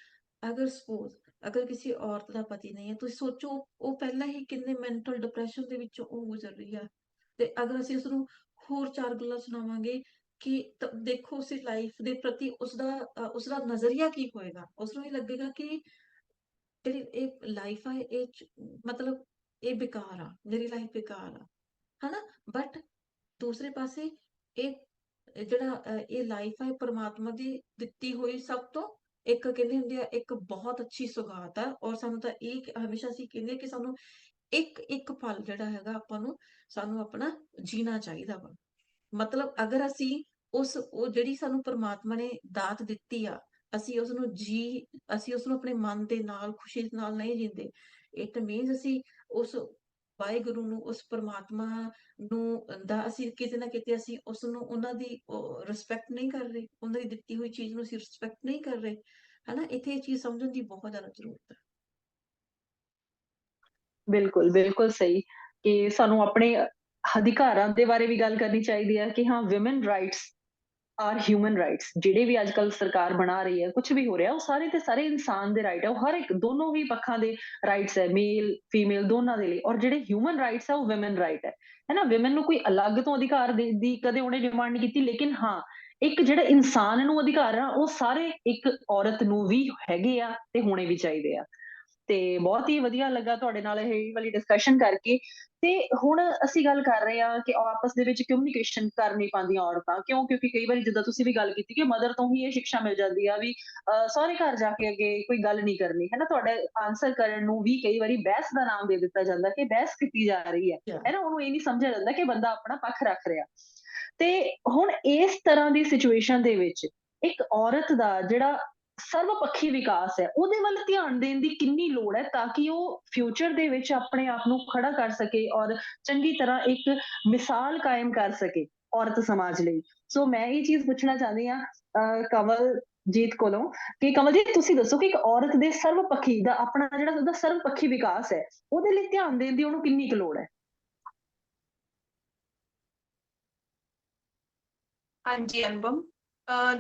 ਅਗਰ ਸਪੋਜ਼ ਅਗਰ ਕਿਸੇ ਔਰਤ ਦਾ ਪਤੀ ਨਹੀਂ ਹੈ, ਤੁਸੀਂ ਸੋਚੋ ਉਹ ਪਹਿਲਾਂ ਹੀ ਕਿੰਨੇ ਮੈਂਟਲ ਡਿਪਰੈਸ਼ਨ ਦੇ ਵਿੱਚੋਂ ਉਹ ਗੁਜ਼ਰ ਰਹੀ ਆ, ਤੇ ਅਗਰ ਅਸੀਂ ਉਸਨੂੰ ਹੋਰ ਚਾਰ ਗੱਲਾਂ ਸੁਣਾਵਾਂਗੇ ਕਿ ਦੇਖੋ ਉਸਦੀ ਲਾਈਫ ਦੇ ਪ੍ਰਤੀ ਉਸਦਾ ਨਜ਼ਰੀਆ ਕੀ ਹੋਏਗਾ। ਉਸਨੂੰ ਇਹ ਲੱਗੇਗਾ ਕਿ ਜਿਹੜੀ ਇਹ ਲਾਈਫ ਆ ਮਤਲਬ ਇਹ ਬੇਕਾਰ ਆ, ਮੇਰੀ ਲਾਈਫ ਬੇਕਾਰ ਆ, ਹਨਾ? ਬਟ ਦੂਸਰੇ ਪਾਸੇ ਇਹ ਜਿਹੜਾ ਇਹ ਲਾਈਫ ਹੈ ਪਰਮਾਤਮਾ ਦੀ ਦਿੱਤੀ ਹੋਈ ਸਭ ਤੋਂ ਇੱਕ ਕਹਿੰਦੇ ਹੁੰਦੇ ਆ ਇੱਕ ਬਹੁਤ ਅੱਛੀ ਸੁਗਾਤ ਆ। ਔਰ ਸਾਨੂੰ ਤਾਂ ਇਹ ਹਮੇਸ਼ਾ ਅਸੀਂ ਕਹਿੰਦੇ ਆ ਕਿ ਸਾਨੂੰ ਇੱਕ ਇੱਕ ਪਲ ਜਿਹੜਾ ਹੈਗਾ ਆਪਾਂ ਨੂੰ ਸਾਨੂੰ ਆਪਣਾ ਜੀਣਾ ਚਾਹੀਦਾ ਵਾ। ਮਤਲਬ ਅਗਰ ਅਸੀਂ ਉਹ ਜਿਹੜੀ ਸਾਨੂੰ ਪਰਮਾਤਮਾ ਨੇ ਦਾਤ ਦਿੱਤੀ ਆ, ਅਸੀਂ ਉਸਨੂੰ ਆਪਣੇ ਮਨ ਦੇ ਨਾਲ ਖੁਸ਼ੀ ਦੇ ਨਾਲ ਨਹੀਂ ਜੀਂਦੇ, ਇਟ ਮੀਨਸ ਅਸੀਂ ਉਸ ਵਾਹਿਗੁਰੂ ਨੂੰ, ਉਸ ਪਰਮਾਤਮਾ ਨੂੰ ਦਾ ਅਸੀਂ ਕਿਤੇ ਨਾ ਕਿਤੇ ਅਸੀਂ ਉਸਨੂੰ ਉਹਨਾਂ ਦੀ ਰਿਸਪੈਕਟ ਨਹੀਂ ਕਰ ਰਹੇ, ਉਹਨਾਂ ਦੀ ਦਿੱਤੀ ਹੋਈ ਚੀਜ਼ ਨੂੰ ਅਸੀਂ ਰਿਸਪੈਕਟ ਨਹੀਂ ਕਰ ਰਹੇ, ਹਨਾ? ਇੱਥੇ ਇਹ ਚੀਜ਼ ਸਮਝਣ ਦੀ ਬਹੁਤ ਜ਼ਿਆਦਾ ਜ਼ਰੂਰਤ ਹੈ। ਬਿਲਕੁਲ, ਬਿਲਕੁਲ ਸਹੀ ਕਿ ਸਾਨੂੰ ਆਪਣੇ ਅਧਿਕਾਰਾਂ ਦੇ ਬਾਰੇ ਵੀ ਗੱਲ ਕਰਨੀ ਚਾਹੀਦੀ ਹੈ ਕਿ ਹਾਂ, women rights are human rights. ਜਿਹੜੇ ਵੀ ਅੱਜ ਕੱਲ੍ਹ ਸਰਕਾਰ ਬਣਾ ਰਹੀ ਹੈ, ਕੁਛ ਵੀ ਹੋ ਰਿਹਾ, ਉਹ ਸਾਰੇ ਤੇ ਸਾਰੇ ਇਨਸਾਨ ਦੇ ਰਾਈਟ ਹੈ, ਉਹ ਹਰ ਇੱਕ ਦੋਨੋਂ ਹੀ ਪੱਖਾਂ ਦੇ ਰਾਈਟਸ ਹੈ, ਮੇਲ ਫੀਮੇਲ ਦੋਨਾਂ ਦੇ ਲਈ। ਔਰ ਜਿਹੜੇ ਹਿਊਮਨ ਰਾਈਟਸ ਹੈ ਉਹ ਵਿਮਨ ਰਾਈਟ ਹੈ ਨਾ? ਵਿਮਨ ਨੂੰ ਕੋਈ ਅਲੱਗ ਤੋਂ ਅਧਿਕਾਰ ਦੀ ਕਦੇ ਉਹਨੇ ਡਿਮਾਂਡ ਨਹੀਂ ਕੀਤੀ, ਲੇਕਿਨ ਹਾਂ, ਇੱਕ ਜਿਹੜਾ ਇਨਸਾਨ ਨੂੰ ਅਧਿਕਾਰ ਆ ਉਹ ਸਾਰੇ ਇੱਕ ਔਰਤ ਨੂੰ ਵੀ ਹੈਗੇ ਆ ਤੇ ਹੋਣੇ ਵੀ ਚਾਹੀਦੇ ਆ। ਤੇ ਬਹੁਤ ਹੀ ਵਧੀਆ ਲੱਗਾ ਤੁਹਾਡੇ ਨਾਲ ਇਹ ਵਾਲੀ ਡਿਸਕਸ਼ਨ ਕਰਕੇ। ਤੇ ਹੁਣ ਅਸੀਂ ਗੱਲ ਕਰ ਰਹੇ ਹਾਂ ਕਿ ਆਪਸ ਦੇ ਵਿੱਚ ਕਮਿਊਨੀਕੇਸ਼ਨ ਕਰ ਨਹੀਂ ਪਾਉਂਦੀਆਂ ਔਰਤਾਂ, ਕਿਉਂ? ਕਿਉਂਕਿ ਕਈ ਵਾਰੀ ਜਿੱਦਾਂ ਤੁਸੀਂ ਵੀ ਗੱਲ ਕੀਤੀ ਕਿ ਮਦਰ ਤੋਂ ਹੀ ਇਹ ਸਿੱਖਿਆ ਮਿਲ ਜਾਂਦੀ ਆ ਵੀ ਸਹੁਰੇ ਘਰ ਜਾ ਕੇ ਅੱਗੇ ਕੋਈ ਗੱਲ ਨਹੀਂ ਕਰਨੀ, ਹੈ ਨਾ? ਤੁਹਾਡੇ ਆਨਸਰ ਕਰਨ ਨੂੰ ਵੀ ਕਈ ਵਾਰੀ ਬਹਿਸ ਦਾ ਨਾਮ ਦੇ ਦਿੱਤਾ ਜਾਂਦਾ ਕਿ ਬਹਿਸ ਕੀਤੀ ਜਾ ਰਹੀ ਹੈ ਨਾ? ਉਹਨੂੰ ਇਹ ਨਹੀਂ ਸਮਝਿਆ ਜਾਂਦਾ ਕਿ ਬੰਦਾ ਆਪਣਾ ਪੱਖ ਰੱਖ ਰਿਹਾ। ਤੇ ਹੁਣ ਇਸ ਤਰ੍ਹਾਂ ਦੀ ਸਿਚੁਏਸ਼ਨ ਦੇ ਵਿੱਚ ਇੱਕ ਔਰਤ ਦਾ ਜਿਹੜਾ ਸਰਵਪੱਖੀ ਵਿਕਾਸ ਹੈ, ਉਹਦੇ ਵੱਲ ਧਿਆਨ ਦੇਣ ਦੀ ਕਿੰਨੀ ਲੋੜ ਹੈ ਤਾਂ ਕਿ ਉਹ ਫਿਊਚਰ ਦੇ ਵਿੱਚ ਆਪਣੇ ਆਪ ਨੂੰ ਖੜਾ ਕਰ ਸਕੇ ਔਰ ਚੰਗੀ ਤਰ੍ਹਾਂ ਇੱਕ ਮਿਸਾਲ ਕਾਇਮ ਕਰ ਸਕੇ ਔਰਤ ਸਮਾਜ ਲਈ। ਸੋ ਮੈਂ ਇਹ ਚੀਜ਼ ਪੁੱਛਣਾ ਚਾਹੁੰਦੀ ਹਾਂ ਕਵਲਜੀਤ ਕੋਲੋਂ ਕਿ ਕਵਲਜੀਤ ਤੁਸੀਂ ਦੱਸੋ ਕਿ ਇੱਕ ਔਰਤ ਦੇ ਸਰਵਪੱਖੀ ਦਾ ਆਪਣਾ ਜਿਹੜਾ ਉਹਦਾ ਸਰਵਪੱਖੀ ਵਿਕਾਸ ਹੈ, ਉਹਦੇ ਲਈ ਧਿਆਨ ਦੇਣ ਦੀ ਉਹਨੂੰ ਕਿੰਨੀ ਕੁ ਲੋੜ ਹੈ? ਹਾਂਜੀ ਅਨੁਪਮ,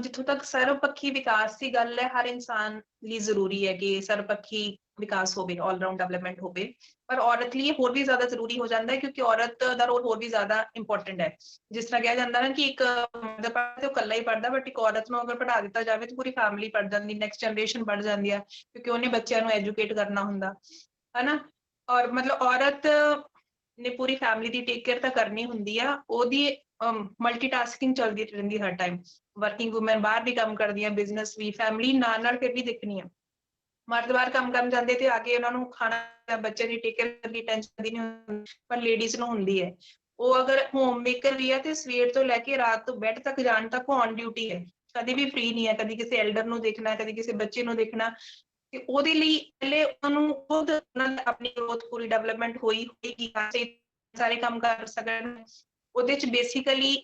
ਜਿੱਥੋਂ ਤੱਕ ਸਰਵਪੱਖੀ ਵਿਕਾਸ ਦੀ ਗੱਲ ਹੈ, ਹਰ ਇਨਸਾਨ ਲਈ ਜ਼ਰੂਰੀ ਹੈ ਕਿ ਸਰਵਪੱਖੀ ਵਿਕਾਸ ਹੋਵੇ, ਆਲਰਾਊਂਡ ਡਿਵੈਲਪਮੈਂਟ ਹੋਵੇ। ਪਰ ਔਰਤ ਲਈ ਹੋਰ ਵੀ ਜ਼ਿਆਦਾ ਜ਼ਰੂਰੀ ਹੋ ਜਾਂਦਾ ਹੈ ਕਿਉਂਕਿ ਔਰਤ ਦਾ ਰੋਲ ਹੋਰ ਵੀ ਜ਼ਿਆਦਾ ਇੰਪੋਰਟੈਂਟ ਹੈ। ਜਿਸ ਤਰ੍ਹਾਂ ਕਿਹਾ ਜਾਂਦਾ ਨਾ ਕਿ ਇੱਕ ਮਰਦ ਪੜ੍ਹਦਾ ਉਹ ਇਕੱਲਾ ਹੀ ਪੜ੍ਹਦਾ, ਬਟ ਇੱਕ ਔਰਤ ਨੂੰ ਅਗਰ ਪੜ੍ਹਾ ਦਿੱਤਾ ਜਾਵੇ ਤਾਂ ਪੂਰੀ ਫੈਮਿਲੀ ਪੜ੍ਹ ਜਾਂਦੀ, ਨੈਕਸਟ ਜਨਰੇਸ਼ਨ ਪੜ੍ਹ ਜਾਂਦੀ ਹੈ, ਕਿਉਂਕਿ ਉਹਨੇ ਬੱਚਿਆਂ ਨੂੰ ਐਜੂਕੇਟ ਕਰਨਾ ਹੁੰਦਾ ਹੈ ਨਾ। ਔਰ ਮਤਲਬ ਔਰਤ ਨੇ ਪੂਰੀ ਫੈਮਿਲੀ ਦੀ ਟੇਕ ਕੇਅਰ ਤਾਂ ਕਰਨੀ ਹੁੰਦੀ ਆ, ਉਹਦੀ ਮਲਟੀਟਾਸਕਿੰਗ ਚੱਲਦੀ ਰਹਿੰਦੀ ਹਰ ਟਾਈਮ। ਵਰਕਿੰਗ ਵੂਮੈਨ ਬਾਹਰ ਵੀ ਕੰਮ ਕਰਦੀਆਂ, ਬਿਜ਼ਨਸ ਵੀ, ਫੈਮਿਲੀ ਨਾਲ ਫਿਰ ਵੀ ਦੇਖਣੀ ਆ। ਮਰਦ ਬਾਹਰ ਕੰਮ ਕਰਨ ਜਾਂਦੇ ਤੇ ਆ ਕੇ ਉਹਨਾਂ ਨੂੰ ਖਾਣਾ, ਬੱਚੇ ਦੀ ਟੇਕ ਕੇਅਰ ਦੀ ਟੈਨਸ਼ਨ ਨਹੀਂ ਹੁੰਦੀ, ਪਰ ਲੇਡੀਜ਼ ਨੂੰ ਹੁੰਦੀ ਹੈ। ਉਹ ਅਗਰ ਹੋਮ ਮੇਕਰ ਵੀ ਹੈ ਤੇ ਸਵੇਰ ਤੋਂ ਲੈ ਕੇ ਰਾਤ ਤੋਂ ਬੈੱਡ ਤੱਕ ਜਾਣ ਤੱਕ ਔਨ ਡਿਊਟੀ ਹੈ, ਕਦੇ ਵੀ ਫ੍ਰੀ ਨਹੀਂ ਹੈ। ਕਦੀ ਕਿਸੇ ਐਲਡਰ ਨੂੰ ਦੇਖਣਾ, ਕਦੀ ਕਿਸੇ ਬੱਚੇ ਨੂੰ ਦੇਖਣਾ, ਤੇ ਉਹਦੇ ਲਈ ਪਹਿਲੇ ਉਹਨਾਂ ਨੂੰ ਖੁਦ ਆਪਣੀ ਗਰੋਥ ਪੂਰੀ ਡਿਵੈਲਪਮੈਂਟ ਹੋਏਗੀ, ਸਾਰੇ ਕੰਮ ਕਰ ਸਕਣ। ਉਹਦੇ ਚ ਬੇਸਿਕਲੀ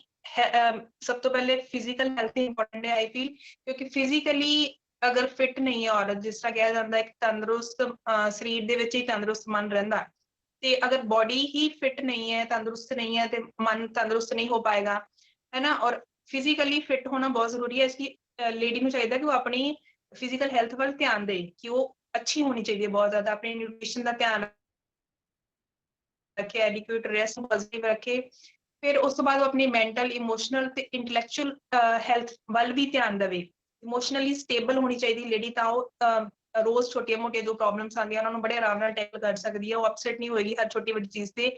ਸਭ ਤੋਂ ਪਹਿਲੇ ਫਿਜ਼ੀਕਲ ਹੈਲਥ ਇੰਪੋਰਟੈਂਟ ਹੈ ਆਈ ਫੀਲ, ਕਿਉਂਕਿ ਫਿਜ਼ੀਕਲੀ ਅਗਰ ਫਿਟ ਨਹੀਂ ਹੈ ਔਰਤ, ਜਿਸ ਤਰ੍ਹਾਂ ਕਿਹਾ ਜਾਂਦਾ ਇੱਕ ਤੰਦਰੁਸਤ ਸਰੀਰ ਦੇ ਵਿੱਚ ਹੀ ਤੰਦਰੁਸਤ ਮਨ ਰਹਿੰਦਾ, ਤੇ ਅਗਰ ਬੋਡੀ ਹੀ ਫਿਟ ਨਹੀਂ ਹੈ, ਤੰਦਰੁਸਤ ਨਹੀਂ ਹੈ, ਤੇ ਮਨ ਤੰਦਰੁਸਤ ਨਹੀਂ ਹੋ ਪਾਏਗਾ, ਹੈ ਨਾ। ਔਰ ਫਿਜ਼ੀਕਲੀ ਫਿਟ ਹੋਣਾ ਬਹੁਤ ਜ਼ਰੂਰੀ ਹੈ। ਇਸ ਲਈ ਲੇਡੀ ਨੂੰ ਚਾਹੀਦਾ ਕਿ ਉਹ ਆਪਣੀ ਫਿਜ਼ੀਕਲ ਹੈਲਥ ਵੱਲ ਧਿਆਨ ਦੇ, ਕਿ ਉਹ ਅੱਛੀ ਹੋਣੀ ਚਾਹੀਦੀ ਹੈ ਬਹੁਤ ਜ਼ਿਆਦਾ, ਆਪਣੀ ਨਿਊਟ੍ਰੀਸ਼ਨ ਦਾ ਧਿਆਨ ਰੱਖੇ, ਐਡਿਕੁਏਟ ਰੈਸਟ ਪੋਜ਼ਿਟਿਵ ਰੱਖੇ, ਫਿਰ ਉਸ ਤੋਂ ਬਾਅਦ ਉਹ ਆਪਣੀ ਮੈਂਟਲ, ਇਮੋਸ਼ਨਲ ਤੇ ਇੰਟੈਲੈਕਚੁਅਲ ਹੈਲਥ ਵੱਲ ਵੀ ਧਿਆਨ ਦੇਵੇ। ਇਮੋਸ਼ਨਲੀ ਸਟੇਬਲ ਹੋਣੀ ਚਾਹੀਦੀ ਲੇਡੀ, ਤਾਂ ਉਹ ਰੋਜ਼ ਛੋਟੀਆਂ ਮੋਟੀਆਂ ਜੋ ਪ੍ਰੋਬਲਮਸ ਆਉਂਦੀਆਂ ਉਹਨਾਂ ਨੂੰ ਬੜੇ ਆਰਾਮ ਨਾਲ ਟੈਕਲ ਕਰ ਸਕਦੀ ਹੈ। ਉਹ ਅਪਸੈਟ ਨਹੀਂ ਹੋਏਗੀ ਹਰ ਛੋਟੀ ਵੱਡੀ ਚੀਜ਼ ਤੇ।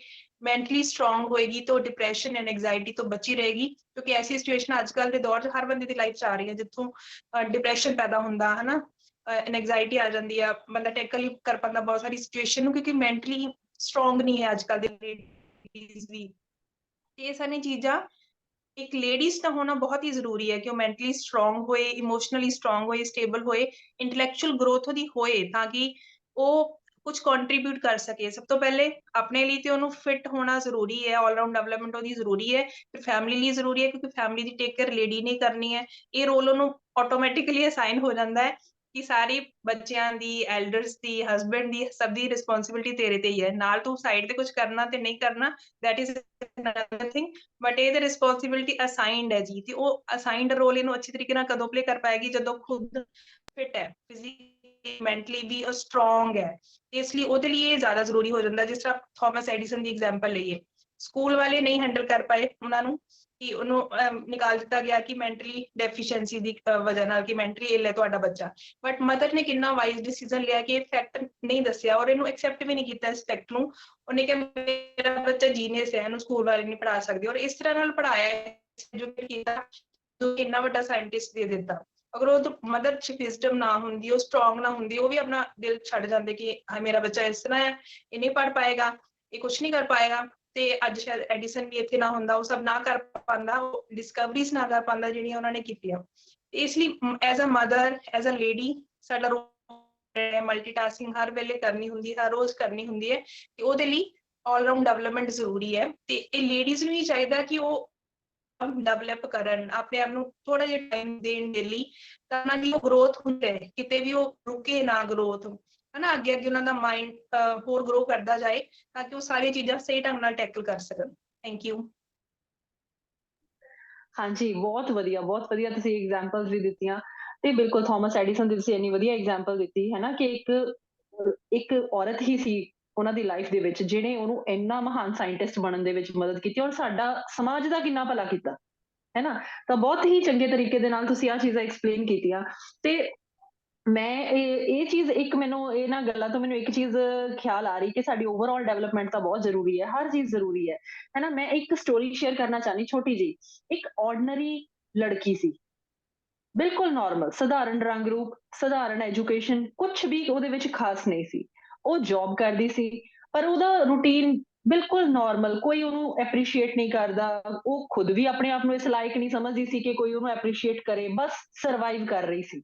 ਮੈਂਟਲੀ ਸਟਰੋਂਗ ਹੋਏਗੀ ਤਾਂ ਡਿਪਰੈਸ਼ਨ ਐਂਡ ਐਂਗਜ਼ਾਇਟੀ ਤੋਂ ਬਚੀ ਰਹੇਗੀ, ਕਿਉਂਕਿ ਐਸੀ ਸਿਚੁਏਸ਼ਨ ਅੱਜ ਕੱਲ੍ਹ ਦੇ ਦੌਰ 'ਚ ਹਰ ਬੰਦੇ ਦੀ ਲਾਈਫ 'ਚ ਆ ਰਹੀ ਹੈ ਜਿੱਥੋਂ ਡਿਪਰੈਸ਼ਨ ਪੈਦਾ ਹੁੰਦਾ, ਹਨਾ, ਐਂਗਜ਼ਾਇਟੀ ਆ ਜਾਂਦੀ ਆ, ਬੰਦਾ ਟੈਕਲ ਨਹੀਂ ਕਰ ਪਾਉਂਦਾ ਬਹੁਤ ਸਾਰੀ ਸਿਚੁਏਸ਼ਨ ਨੂੰ, ਕਿਉਂਕਿ ਮੈਂਟਲੀ ਸਟਰੋਂਗ ਨਹੀਂ ਹੈ ਅੱਜ ਕੱਲ੍ਹ ਦੇ ਲੇਡੀਜ਼ ਵੀ। ਇਹ ਸਾਰੀਆਂ ਚੀਜ਼ਾਂ ਇੱਕ ਲੇਡੀਜ਼ ਦਾ ਹੋਣਾ ਬਹੁਤ ਹੀ ਜ਼ਰੂਰੀ ਹੈ ਕਿ ਉਹ ਮੈਂਟਲੀ ਸਟਰੋਂਗ ਹੋਏ, ਇਮੋਸ਼ਨਲੀ ਸਟਰੋਂਗ ਹੋਏ, ਸਟੇਬਲ ਹੋਏ, ਇੰਟੈਲੈਕਚੁਅਲ ਗਰੋਥ ਉਹਦੀ ਹੋਏ, ਤਾਂ ਕਿ ਉਹ ਕੁਝ ਕੰਟਰੀਬਿਊਟ ਕਰ ਸਕੇ। ਸਭ ਤੋਂ ਪਹਿਲੇ ਆਪਣੇ ਲਈ ਤੇ ਉਹਨੂੰ ਫਿਟ ਹੋਣਾ ਜ਼ਰੂਰੀ ਹੈ, ਆਲ ਰਾਊਂਡ ਡਿਵੈਲਪਮੈਂਟ ਉਹਦੀ ਜ਼ਰੂਰੀ ਹੈ, ਫਿਰ ਫੈਮਿਲੀ ਲਈ ਜ਼ਰੂਰੀ ਹੈ, ਕਿਉਂਕਿ ਫੈਮਿਲੀ ਦੀ ਟੇਕ ਕੇਅਰ ਲੇਡੀ ਨੇ ਕਰਨੀ ਹੈ। ਇਹ ਰੋਲ ਉਹਨੂੰ ਆਟੋਮੈਟਿਕਲੀ ਅਸਾਈਨ ਹੋ ਜਾਂਦਾ ਹੈ ਕਿ ਸਾਰੀ ਬੱਚਿਆਂ ਦੀ, ਐਲਡਰਸ ਦੀ, ਹਸਬੈਂਡ ਦੀ, ਸਭ ਦੀ ਰਿਸਪੌਂਸਿਬਿਲਿਟੀ ਤੇਰੇ ਤੇ ਹੀ ਹੈ। ਨਾਲ ਤੂੰ ਸਾਈਡ ਤੇ ਕੁਝ ਕਰਨਾ ਤੇ ਨਹੀਂ ਕਰਨਾ, that is another thing, but ਇਹ ਤੇ ਰਿਸਪੌਂਸਿਬਿਲਿਟੀ ਅਸਾਈਨਡ ਹੈ ਜੀ। ਤੇ ਉਹ ਅਸਾਈਨਡ ਰੋਲ ਇਹਨੂੰ ਅੱਛੀ ਤਰੀਕੇ ਨਾਲ ਕਦੋਂ ਪਲੇ ਕਰ ਪਾਏਗੀ, ਜਦੋਂ ਖੁਦ ਫਿਟ ਹੈ, ਫਿਜ਼ੀਕਲੀ, ਮੈਂਟਲੀ ਵੀ ਉਹ ਸਟਰੋਂਗ ਹੈ। ਇਸ ਲਈ ਉਹਦੇ ਲਈ ਇਹ ਜ਼ਿਆਦਾ ਜ਼ਰੂਰੀ ਹੋ ਜਾਂਦਾ। ਜਿਸ ਤਰ੍ਹਾਂ ਥਾਮਸ ਐਡੀਸਨ ਦੀ ਐਗਜ਼ਾਮਪਲ ਲਈਏ, ਸਕੂਲ ਵਾਲੇ ਨਹੀਂ ਹੈਂਡਲ ਕਰ ਪਾਏ ਉਹਨਾਂ ਨੂੰ, ਕਿ ਉਹਨੂੰ ਨਿਕਾਲ ਦਿੱਤਾ ਗਿਆ ਕਿ ਮੈਂਟਲੀ ਡੈਫੀਸ਼ੀਐਂਸੀ ਦੀ ਵਜ੍ਹਾ ਨਾਲ, ਕਿ ਮੈਂਟਲੀ ਇਲ ਹੈ ਤੁਹਾਡਾ ਬੱਚਾ। ਬਟ ਮਦਰ ਨੇ ਕਿੰਨਾ ਵਾਈਜ਼ ਡਿਸੀਜਨ ਲਿਆ ਕਿ ਇਹ ਫੈਕਟ ਨਹੀਂ ਦੱਸਿਆ, ਔਰ ਇਹਨੂੰ ਐਕਸੈਪਟ ਵੀ ਨਹੀਂ ਕੀਤਾ ਇਸ ਫੈਕਟ ਨੂੰ। ਉਹਨੇ ਕਿਹਾ ਮੇਰਾ ਬੱਚਾ ਜੀਨੀਅਸ ਹੈ, ਇਹਨੂੰ ਸਕੂਲ ਵਾਲੇ ਨਹੀਂ ਪੜ੍ਹਾ ਸਕਦੇ, ਔਰ ਇਸ ਤਰ੍ਹਾਂ ਨਾਲ ਪੜ੍ਹਾਇਆ, ਐਜੂਕੇਟ ਕੀਤਾ, ਜੋ ਇੰਨਾ ਵੱਡਾ ਸਾਇੰਟਿਸਟ ਦੇ ਦਿੱਤਾ। ਅਗਰ ਉਹ ਮਦਰ 'ਚ ਵਿਜ਼ਡਮ ਨਾ ਹੁੰਦੀ, ਉਹ ਸਟਰੋਂਗ ਨਾ ਹੁੰਦੀ, ਉਹ ਵੀ ਆਪਣਾ ਦਿਲ ਛੱਡ ਜਾਂਦੇ ਕਿ ਹਾਂ ਮੇਰਾ ਬੱਚਾ ਇਸ ਤਰ੍ਹਾਂ ਹੈ, ਇਹ ਨਹੀਂ ਪੜ੍ਹ ਪਾਏਗਾ, ਇਹ ਕੁਛ ਨਹੀਂ ਕਰ ਪਾਏਗਾ। ਤੇ ਅੱਜ ਸ਼ਾਇਦ ਐਡੀਸਨ ਵੀ ਇੱਥੇ ਨਾ ਹੁੰਦਾ, ਉਹ ਸਭ ਨਾ ਕਰ ਪਾਉਂਦਾ, ਉਹ ਡਿਸਕਵਰੀਜ਼ ਨਾ ਕਰ ਪਾਉਂਦਾ ਜਿਹੜੀਆਂ ਉਹਨਾਂ ਨੇ ਕੀਤੀਆਂ। ਇਸ ਲਈ as a mother, as a lady, ਸਾਡਾ ਰੋਲ ਮਲਟੀਟਾਸਕਿੰਗ ਹਰ ਵੇਲੇ ਕਰਨੀ ਹੁੰਦੀ ਹੈ, ਹਰ ਰੋਜ਼ ਕਰਨੀ ਹੁੰਦੀ ਹੈ, ਤੇ ਉਹਦੇ ਲਈ ਆਲ ਰਾਊਂਡ ਡਿਵੈਲਪਮੈਂਟ ਜ਼ਰੂਰੀ ਹੈ। ਤੇ ਇਹ ਲੇਡੀਜ਼ ਨੂੰ ਹੀ ਚਾਹੀਦਾ ਕਿ ਉਹ ਡਿਵੈਲਪ ਕਰਨ, ਆਪਣੇ ਆਪ ਨੂੰ ਥੋੜਾ ਜਿਹਾ ਟਾਈਮ ਦੇਣ ਡੇਲੀ, ਤਾਂ ਕਿ ਉਹ ਗਰੋਥ ਹੁੰਦੇ, ਕਿਤੇ ਵੀ ਉਹ ਰੁਕੇ ਨਾ ਗਰੋਥ, ਹਨਾ, ਅੱਗੇ ਅੱਗੇ ਉਹਨਾਂ ਦਾ ਮਾਈਂਡ ਹੋਰ ਗਰੋ ਕਰਦਾ ਜਾਏ, ਤਾਂ ਕਿ ਉਹ ਸਾਰੀਆਂ ਚੀਜ਼ਾਂ ਸਹੀ ਢੰਗ ਨਾਲ ਟੈਕਲ ਕਰ ਸਕਣ। Thank you. ਹਾਂਜੀ, ਬਹੁਤ ਵਧੀਆ ਤੁਸੀਂ ਐਗਜ਼ਾਮਪਲਸ ਵੀ ਦਿੱਤੀਆਂ। ਤੇ ਬਿਲਕੁਲ ਥਾਮਸ ਐਡੀਸਨ ਦੀ ਤੁਸੀਂ ਇੰਨੀ ਵਧੀਆ ਐਗਜ਼ਾਮਪਲ ਦਿੱਤੀ ਹੈ ਨਾ, ਕਿ ਇੱਕ ਔਰਤ ਹੀ ਸੀ ਉਹਨਾਂ ਦੀ ਲਾਈਫ ਦੇ ਵਿੱਚ ਜਿਹਨੇ ਉਹਨੂੰ ਇੰਨਾ ਮਹਾਨ ਸਾਇੰਟਿਸਟ ਬਣਨ ਦੇ ਵਿੱਚ ਮਦਦ ਕੀਤੀ, ਔਰ ਸਾਡਾ ਸਮਾਜ ਦਾ ਕਿੰਨਾ ਭਲਾ ਕੀਤਾ, ਹੈ ਨਾ। ਤਾਂ ਬਹੁਤ ਹੀ ਚੰਗੇ ਤਰੀਕੇ ਦੇ ਨਾਲ ਤੁਸੀਂ ਆਹ ਚੀਜ਼ਾਂ ਐਕਸਪਲੇਨ ਕੀਤੀਆਂ। ਤੇ ਮੈਂ ਇਹ ਚੀਜ਼, ਇੱਕ ਮੈਨੂੰ ਇਹਨਾਂ ਗੱਲਾਂ ਤੋਂ ਮੈਨੂੰ ਇੱਕ ਚੀਜ਼ ਖਿਆਲ ਆ ਰਹੀ ਕਿ ਸਾਡੀ ਓਵਰਆਲ ਡਿਵੈਲਪਮੈਂਟ ਤਾਂ ਬਹੁਤ ਜ਼ਰੂਰੀ ਹੈ, ਹਰ ਚੀਜ਼ ਜ਼ਰੂਰੀ ਹੈ ਨਾ। ਮੈਂ ਇੱਕ ਸਟੋਰੀ ਸ਼ੇਅਰ ਕਰਨਾ ਚਾਹਨੀ ਛੋਟੀ ਜਿਹੀ। ਇੱਕ ਆਰਡੀਨਰੀ ਲੜਕੀ ਸੀ, ਬਿਲਕੁਲ ਨਾਰਮਲ, ਸਧਾਰਨ ਰੰਗ ਰੂਪ, ਸਧਾਰਨ ਐਜੂਕੇਸ਼ਨ, ਕੁਝ ਵੀ ਉਹਦੇ ਵਿੱਚ ਖਾਸ ਨਹੀਂ ਸੀ। ਉਹ ਜੌਬ ਕਰਦੀ ਸੀ, ਪਰ ਉਹਦਾ ਰੂਟੀਨ ਬਿਲਕੁਲ ਨਾਰਮਲ, ਕੋਈ ਉਹਨੂੰ ਐਪਰੀਸ਼ੀਏਟ ਨਹੀਂ ਕਰਦਾ, ਉਹ ਖੁਦ ਵੀ ਆਪਣੇ ਆਪ ਨੂੰ ਇਸ ਲਾਇਕ ਨਹੀਂ ਸਮਝਦੀ ਸੀ ਕਿ ਕੋਈ ਉਹਨੂੰ ਐਪਰੀਸ਼ੀਏਟ ਕਰੇ, ਬਸ ਸਰਵਾਈਵ ਕਰ ਰਹੀ ਸੀ,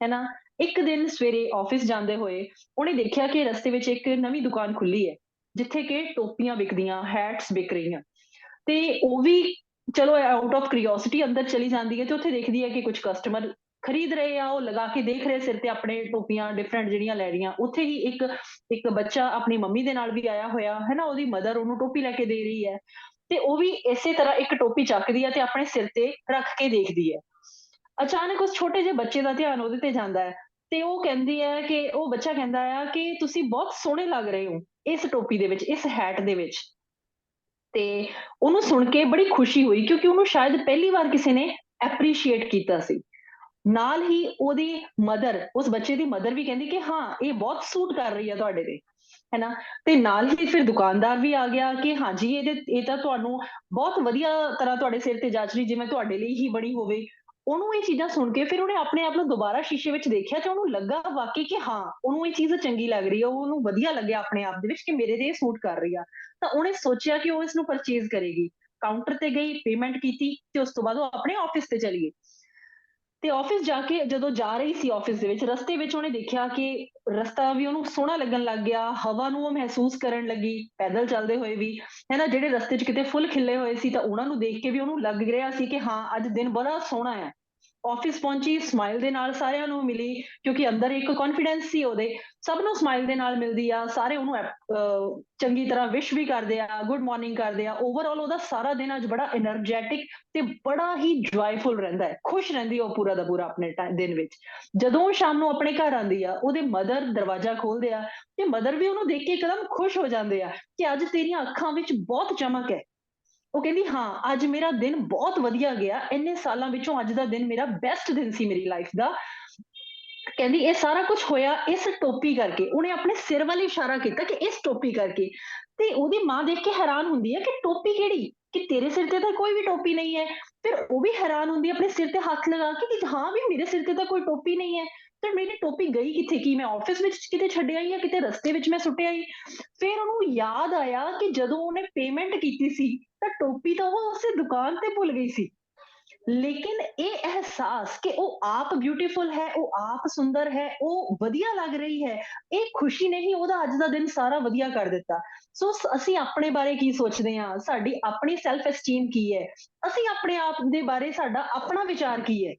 ਹੈ ਨਾ। ਇੱਕ ਦਿਨ ਸਵੇਰੇ ਆਫਿਸ ਜਾਂਦੇ ਹੋਏ ਉਹਨੇ ਦੇਖਿਆ ਕਿ ਰਸਤੇ ਵਿੱਚ ਇੱਕ ਨਵੀਂ ਦੁਕਾਨ ਖੁੱਲੀ ਹੈ, ਜਿੱਥੇ ਕਿ ਟੋਪੀਆਂ ਵਿਕਦੀਆਂ, ਹੈਟਸ ਵਿਕ ਰਹੀਆਂ। ਤੇ ਉਹ ਵੀ ਚਲੋ ਆਊਟ ਆਫ ਕਿਉਰਿਓਸਿਟੀ ਅੰਦਰ ਚਲੀ ਜਾਂਦੀ ਹੈ, ਤੇ ਉੱਥੇ ਦੇਖਦੀ ਹੈ ਕਿ ਕੁਝ ਕਸਟਮਰ ਖਰੀਦ ਰਹੇ ਆ, ਉਹ ਲਗਾ ਕੇ ਦੇਖ ਰਹੇ ਸਿਰ ਤੇ ਆਪਣੇ ਟੋਪੀਆਂ ਡਿਫਰੈਂਟ ਜਿਹੜੀਆਂ ਲੈ ਰਹੀਆਂ। ਉੱਥੇ ਹੀ ਇੱਕ ਬੱਚਾ ਆਪਣੀ ਮੰਮੀ ਦੇ ਨਾਲ ਵੀ ਆਇਆ ਹੋਇਆ ਹੈ ਨਾ, ਉਹਦੀ ਮਦਰ ਉਹਨੂੰ ਟੋਪੀ ਲੈ ਕੇ ਦੇ ਰਹੀ ਹੈ, ਤੇ ਉਹ ਵੀ ਇਸੇ ਤਰ੍ਹਾਂ ਇੱਕ ਟੋਪੀ ਚੱਕਦੀ ਹੈ ਤੇ ਆਪਣੇ ਸਿਰ ਤੇ ਰੱਖ ਕੇ ਦੇਖਦੀ ਹੈ। ਅਚਾਨਕ ਉਸ ਛੋਟੇ ਜਿਹੇ ਬੱਚੇ ਦਾ ਧਿਆਨ ਉਹਦੇ ਤੇ ਜਾਂਦਾ ਹੈ, ਤੇ ਉਹ ਕਹਿੰਦੀ ਹੈ ਕਿ ਉਹ ਬੱਚਾ ਕਹਿੰਦਾ ਆ ਕਿ ਤੁਸੀਂ ਬਹੁਤ ਸੋਹਣੇ ਲੱਗ ਰਹੇ ਹੋ ਇਸ ਟੋਪੀ ਦੇ ਵਿੱਚ, ਇਸ ਹੈਟ ਦੇ ਵਿੱਚ। ਤੇ ਉਹਨੂੰ ਸੁਣ ਕੇ ਬੜੀ ਖੁਸ਼ੀ ਹੋਈ, ਕਿਉਂਕਿ ਉਹਨੂੰ ਸ਼ਾਇਦ ਪਹਿਲੀ ਵਾਰ ਕਿਸੇ ਨੇ ਐਪਰੀਸ਼ੀਏਟ ਕੀਤਾ ਸੀ। ਨਾਲ ਹੀ ਉਹਦੀ ਮਦਰ, ਉਸ ਬੱਚੇ ਦੀ ਮਦਰ ਵੀ ਕਹਿੰਦੀ ਕਿ ਹਾਂ ਇਹ ਬਹੁਤ ਸੂਟ ਕਰ ਰਹੀ ਹੈ ਤੁਹਾਡੇ ਤੇ, ਹੈ ਨਾ। ਤੇ ਨਾਲ ਹੀ ਫਿਰ ਦੁਕਾਨਦਾਰ ਵੀ ਆ ਗਿਆ ਕਿ ਹਾਂਜੀ ਇਹ ਤਾਂ ਤੁਹਾਨੂੰ ਬਹੁਤ ਵਧੀਆ ਤਰ੍ਹਾਂ ਤੁਹਾਡੇ ਸਿਰ ਤੇ ਜੱਚ ਰਹੀ, ਜਿਵੇਂ ਤੁਹਾਡੇ ਲਈ ਹੀ ਬਣੀ ਹੋਵੇ। ਉਹਨੂੰ ਇਹ ਚੀਜ਼ਾਂ ਸੁਣ ਕੇ ਫਿਰ ਉਹਨੇ ਆਪਣੇ ਆਪ ਨੂੰ ਦੁਬਾਰਾ ਸ਼ੀਸ਼ੇ ਵਿੱਚ ਦੇਖਿਆ, ਤੇ ਉਹਨੂੰ ਲੱਗਾ ਵਾਕਈ ਕਿ ਹਾਂ ਉਹਨੂੰ ਇਹ ਚੀਜ਼ ਚੰਗੀ ਲੱਗ ਰਹੀ ਹੈ, ਉਹਨੂੰ ਵਧੀਆ ਲੱਗਿਆ ਆਪਣੇ ਆਪ ਦੇ ਵਿੱਚ ਕਿ ਮੇਰੇ ਤੇ ਇਹ ਸੂਟ ਕਰ ਰਹੀ ਆ। ਤਾਂ ਉਹਨੇ ਸੋਚਿਆ ਕਿ ਉਹ ਇਸਨੂੰ ਪਰਚੇਜ਼ ਕਰੇਗੀ, ਕਾਊਂਟਰ ਤੇ ਗਈ, ਪੇਮੈਂਟ ਕੀਤੀ, ਤੇ ਉਸ ਤੋਂ ਬਾਅਦ ਉਹ ਆਪਣੇ ਆਫਿਸ ਤੇ ਚਲੀ ਗਈ। ਤੇ ਆਫਿਸ ਜਾ ਕੇ ਜਦੋਂ ਜਾ ਰਹੀ ਸੀ ਆਫਿਸ ਦੇ ਵਿੱਚ, ਰਸਤੇ ਵਿੱਚ ਉਹਨੇ ਦੇਖਿਆ ਕਿ ਰਸਤਾ ਵੀ ਉਹਨੂੰ ਸੋਹਣਾ ਲੱਗਣ ਲੱਗ ਗਿਆ, ਹਵਾ ਨੂੰ ਉਹ ਮਹਿਸੂਸ ਕਰਨ ਲੱਗੀ, ਪੈਦਲ ਚੱਲਦੇ ਹੋਏ ਵੀ, ਹੈ ਨਾ। ਜਿਹੜੇ ਰਸਤੇ 'ਚ ਕਿਤੇ ਫੁੱਲ ਖਿਲੇ ਹੋਏ ਸੀ, ਤਾਂ ਉਹਨਾਂ ਨੂੰ ਦੇਖ ਕੇ ਵੀ ਉਹਨੂੰ ਲੱਗ ਰਿਹਾ ਸੀ ਕਿ ਹਾਂ ਅੱਜ ਦਿਨ ਬੜਾ ਸੋਹਣਾ ਹੈ। ਆਫਿਸ ਪਹੁੰਚੀ, ਸਮਾਈਲ ਦੇ ਨਾਲ ਸਾਰਿਆਂ ਨੂੰ ਮਿਲੀ, ਕਿਉਂਕਿ ਅੰਦਰ ਇੱਕ ਕੌਨਫੀਡੈਂਸ ਸੀ ਉਹਦੇ। ਸਭ ਨੂੰ ਸਮਾਈਲ ਦੇ ਨਾਲ ਮਿਲਦੀ ਆ, ਸਾਰੇ ਉਹਨੂੰ ਚੰਗੀ ਤਰ੍ਹਾਂ ਵਿਸ਼ ਵੀ ਕਰਦੇ ਆ, ਗੁੱਡ ਮਾਰਨਿੰਗ ਕਰਦੇ ਆ। ਓਵਰਆਲ ਉਹਦਾ ਸਾਰਾ ਦਿਨ ਅੱਜ ਬੜਾ એનર્ਜੈਟਿਕ ਤੇ ਬੜਾ ਹੀ ਜੋਇਫੁਲ ਰਹਿੰਦਾ ਹੈ, ਖੁਸ਼ ਰਹਿੰਦੀ ਆ ਉਹ ਪੂਰਾ ਦਾ ਪੂਰਾ ਆਪਣੇ ਦਿਨ ਵਿੱਚ। ਜਦੋਂ ਉਹ ਸ਼ਾਮ ਨੂੰ ਆਪਣੇ ਘਰ ਆਉਂਦੀ ਆ, ਉਹਦੇ ਮਦਰ ਦਰਵਾਜ਼ਾ ਖੋਲਦੇ ਆ, ਤੇ ਮਦਰ ਵੀ ਉਹਨੂੰ ਦੇਖ ਕੇ ਇੱਕਦਮ ਖੁਸ਼ ਹੋ ਜਾਂਦੇ ਆ ਕਿ ਅੱਜ ਤੇਰੀਆਂ ਅੱਖਾਂ ਵਿੱਚ ਬਹੁਤ ਚਮਕ ਹੈ, ਉਹ ਕਹਿੰਦੀ ਹਾਂ ਅੱਜ ਮੇਰਾ ਦਿਨ ਬਹੁਤ ਵਧੀਆ ਗਿਆ, ਇੰਨੇ ਸਾਲਾਂ ਵਿੱਚੋਂ ਅੱਜ ਦਾ ਦਿਨ ਮੇਰਾ ਬੈਸਟ ਦਿਨ ਸੀ ਮੇਰੀ ਲਾਈਫ ਦਾ। ਕਹਿੰਦੀ ਇਹ ਸਾਰਾ ਕੁਝ ਹੋਇਆ ਇਸ ਟੋਪੀ ਕਰਕੇ। ਉਹਨੇ ਆਪਣੇ ਸਿਰ ਵੱਲ ਇਸ਼ਾਰਾ ਕੀਤਾ ਕਿ ਇਸ ਟੋਪੀ ਕਰਕੇ। ਤੇ ਉਹਦੀ ਮਾਂ ਦੇਖ ਕੇ ਹੈਰਾਨ ਹੁੰਦੀ ਹੈ ਕਿ ਟੋਪੀ ਕਿਹੜੀ, ਕਿ ਤੇਰੇ ਸਿਰ ਤੇ ਤਾਂ ਕੋਈ ਵੀ ਟੋਪੀ ਨਹੀਂ ਹੈ। ਫਿਰ ਉਹ ਵੀ ਹੈਰਾਨ ਹੁੰਦੀ ਹੈ ਆਪਣੇ ਸਿਰ ਤੇ ਹੱਥ ਲਗਾ ਕੇ ਕਿ ਹਾਂ ਵੀ ਮੇਰੇ ਸਿਰ ਤੇ ਤਾਂ ਕੋਈ ਟੋਪੀ ਨਹੀਂ ਹੈ, ਤੇ ਮੇਰੀ ਟੋਪੀ ਗਈ ਕਿੱਥੇ? ਕੀ ਮੈਂ ਆਫਿਸ ਵਿੱਚ ਕਿਤੇ ਛੱਡ ਆਈ ਜਾਂ ਕਿਤੇ ਰਸਤੇ ਵਿੱਚ ਮੈਂ ਸੁੱਟ ਆਈ? ਫਿਰ ਉਹਨੂੰ ਯਾਦ ਆਇਆ ਕਿ ਜਦੋਂ ਉਹਨੇ ਪੇਮੈਂਟ ਕੀਤੀ ਸੀ ਤਾਂ ਟੋਪੀ ਤਾਂ ਉਹ ਉਸੇ ਦੁਕਾਨ ਤੇ ਭੁੱਲ ਗਈ ਸੀ। ਲੇਕਿਨ ਇਹ ਅਹਿਸਾਸ ਕਿ ਉਹ ਆਪ ਬਿਊਟੀਫੁਲ ਹੈ, ਉਹ ਆਪ ਸੁੰਦਰ ਹੈ, ਉਹ ਵਧੀਆ ਲੱਗ ਰਹੀ ਹੈ, ਇਹ ਖੁਸ਼ੀ ਨੇ ਹੀ ਉਹਦਾ ਅੱਜ ਦਾ ਦਿਨ ਸਾਰਾ ਵਧੀਆ ਕਰ ਦਿੱਤਾ। ਸੋ ਅਸੀਂ ਆਪਣੇ ਬਾਰੇ ਕੀ ਸੋਚਦੇ ਹਾਂ, ਸਾਡੀ ਆਪਣੀ ਸੈਲਫ ਐਸਟੀਮ ਕੀ ਹੈ, ਅਸੀਂ ਆਪਣੇ ਆਪ ਦੇ ਬਾਰੇ ਸਾਡਾ ਆਪਣਾ ਵਿਚਾਰ ਕੀ ਹੈ,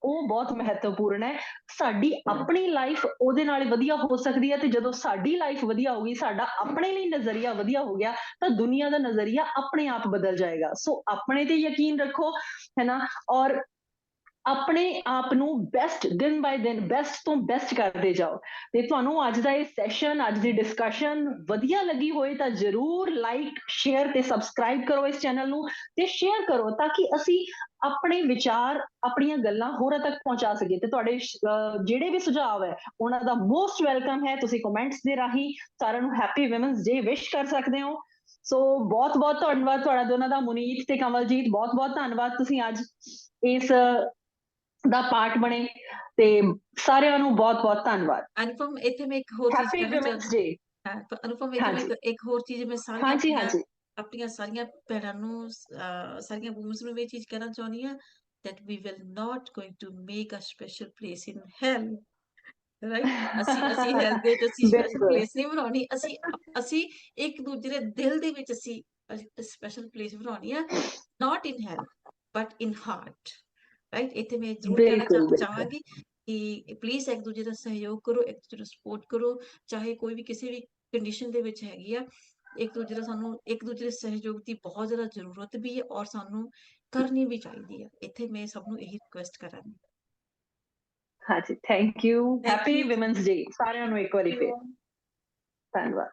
ਉਹ ਬਹੁਤ ਮਹੱਤਵਪੂਰਨ ਹੈ। ਸਾਡੀ ਆਪਣੀ ਲਾਈਫ ਉਹਦੇ ਨਾਲ ਵਧੀਆ ਹੋ ਸਕਦੀ ਹੈ, ਤੇ ਜਦੋਂ ਸਾਡੀ ਲਾਈਫ ਵਧੀਆ ਹੋਗੀ, ਸਾਡਾ ਆਪਣੇ ਲਈ ਨਜ਼ਰੀਆ ਵਧੀਆ ਹੋ ਗਿਆ, ਤਾਂ ਦੁਨੀਆ ਦਾ ਨਜ਼ਰੀਆ ਆਪਣੇ ਆਪ ਬਦਲ ਜਾਏਗਾ। ਸੋ ਆਪਣੇ ਤੇ ਯਕੀਨ ਰੱਖੋ, ਹੈ ਨਾ, ਔਰ ਆਪਣੇ ਆਪ ਨੂੰ ਬੈਸਟ ਦਿਨ ਬਾਏ ਦਿਨ ਬੈਸਟ ਤੋਂ ਬੈਸਟ ਕਰਦੇ ਜਾਓ। ਤੇ ਤੁਹਾਨੂੰ ਅੱਜ ਦਾ ਇਹ ਸੈਸ਼ਨ, ਅੱਜ ਦੀ ਡਿਸਕਸ਼ਨ ਵਧੀਆ ਲੱਗੀ ਹੋਏ ਤਾਂ ਜਰੂਰ ਲਾਈਕ, ਸ਼ੇਅਰ ਤੇ ਸਬਸਕ੍ਰਾਈਬ ਕਰੋ ਇਸ ਚੈਨਲ ਨੂੰ, ਤੇ ਸ਼ੇਅਰ ਕਰੋ ਤਾਂ ਕਿ ਅਸੀਂ ਆਪਣੇ ਵਿਚਾਰ, ਆਪਣੀਆਂ ਗੱਲਾਂ ਹੋਰਾਂ ਤੱਕ ਪਹੁੰਚਾ ਸਕੀਏ। ਤੇ ਤੁਹਾਡੇ ਜਿਹੜੇ ਵੀ ਸੁਝਾਅ ਹੈ ਉਹਨਾਂ ਦਾ ਮੋਸਟ ਵੈਲਕਮ ਹੈ। ਤੁਸੀਂ ਕਮੈਂਟਸ ਦੇ ਰਾਹੀਂ ਸਾਰਿਆਂ ਨੂੰ ਹੈਪੀ ਵਿਮਨਸ ਡੇ ਵਿਸ਼ ਕਰ ਸਕਦੇ ਹੋ। ਸੋ ਬਹੁਤ ਬਹੁਤ ਧੰਨਵਾਦ ਤੁਹਾਡਾ ਦੋਨਾਂ ਦਾ, ਮੁਨੀਤ ਤੇ ਕਮਲਜੀਤ, ਬਹੁਤ ਬਹੁਤ ਧੰਨਵਾਦ, ਤੁਸੀਂ ਅੱਜ ਇਸ ਦਾ ਪਾਰਟ ਬਣੇ, ਤੇ ਸਾਰਿਆਂ ਨੂੰ ਬਹੁਤ ਬਹੁਤ ਧੰਨਵਾਦ। ਅਨੁਪਮ, ਇੱਥੇ ਮੈਂ ਇੱਕ ਹੋਰ ਚੀਜ਼ ਹੈਪੀ ਕਹਿਣਾ ਵਿਮਨਸ ਚਾਹੁੰਦੀ ਡੇ। ਹਾਂ। ਅਨੁਪਮ, ਇੱਥੇ ਮੈਂ ਹਾਂਜੀ ਇੱਕ ਹੋਰ ਚੀਜ਼ ਮੈਂ ਸਾਰੀਆਂ ਹਾਂਜੀ ਹਾਂਜੀ ਆਪਣੀਆਂ ਸਾਰੀਆਂ ਭੈਣਾਂ ਨੂੰ, ਸਾਰੀਆਂ ਵੂਮਨਸ ਨੂੰ ਇਹ ਚੀਜ਼ ਕਹਿਣਾ ਚਾਹੁੰਦੀ ਹਾਂ that we will not going to make a special place in hell, right? ਅਸੀਂ hell ਦੇ ਵਿੱਚ ਅਸੀਂ special ਬਿਲਕੁਲ place ਨਹੀਂ ਬਣਾਉਣੀ। ਅਸੀਂ ਇੱਕ ਦੂਜੇ ਦੇ ਦਿਲ ਦੇ ਵਿੱਚ ਅਸੀਂ special place ਬਣਾਉਣੀ ਆ, not in hell but in heart, right? ਇੱਥੇ ਮੈਂ ਜ਼ਰੂਰ ਕਹਿਣਾ ਬਿਲਕੁਲ ਬਿਲਕੁਲ ਚਾਹਾਂਗੀ ਕਿ ਪਲੀਜ਼ ਇੱਕ ਦੂਜੇ ਦਾ ਸਹਿਯੋਗ ਕਰੋ, ਇੱਕ ਦੂਜੇ ਨੂੰ ਸਪੋਰਟ ਕਰੋ, ਚਾਹੇ ਕੋਈ ਵੀ ਕਿਸੇ ਵੀ ਕੰਡੀਸ਼ਨ ਦੇ ਵਿੱਚ ਹੈਗੀ ਆ। ਇੱਕ ਦੂਜੇ ਦਾ, ਸਾਨੂੰ ਇੱਕ ਦੂਜੇ ਦੇ ਸਹਿਯੋਗ ਦੀ ਬਹੁਤ ਜ਼ਿਆਦਾ ਜ਼ਰੂਰਤ ਵੀ ਹੈ, ਔਰ ਸਾਨੂੰ ਕਰਨੀ ਵੀ ਚਾਹੀਦੀ ਹੈ। ਇੱਥੇ ਮੈਂ ਸਭ ਨੂੰ ਇਹੀ ਰਿਕੁਐਸਟ ਕਰਾਂਗੀ। ਹਾਂਜੀ, thank you. Thank happy you. Women's day ਸਾਰਿਆਂ ਨੂੰ ਇੱਕ ਵਾਰੀ ਫੇਰ। ਧੰਨਵਾਦ।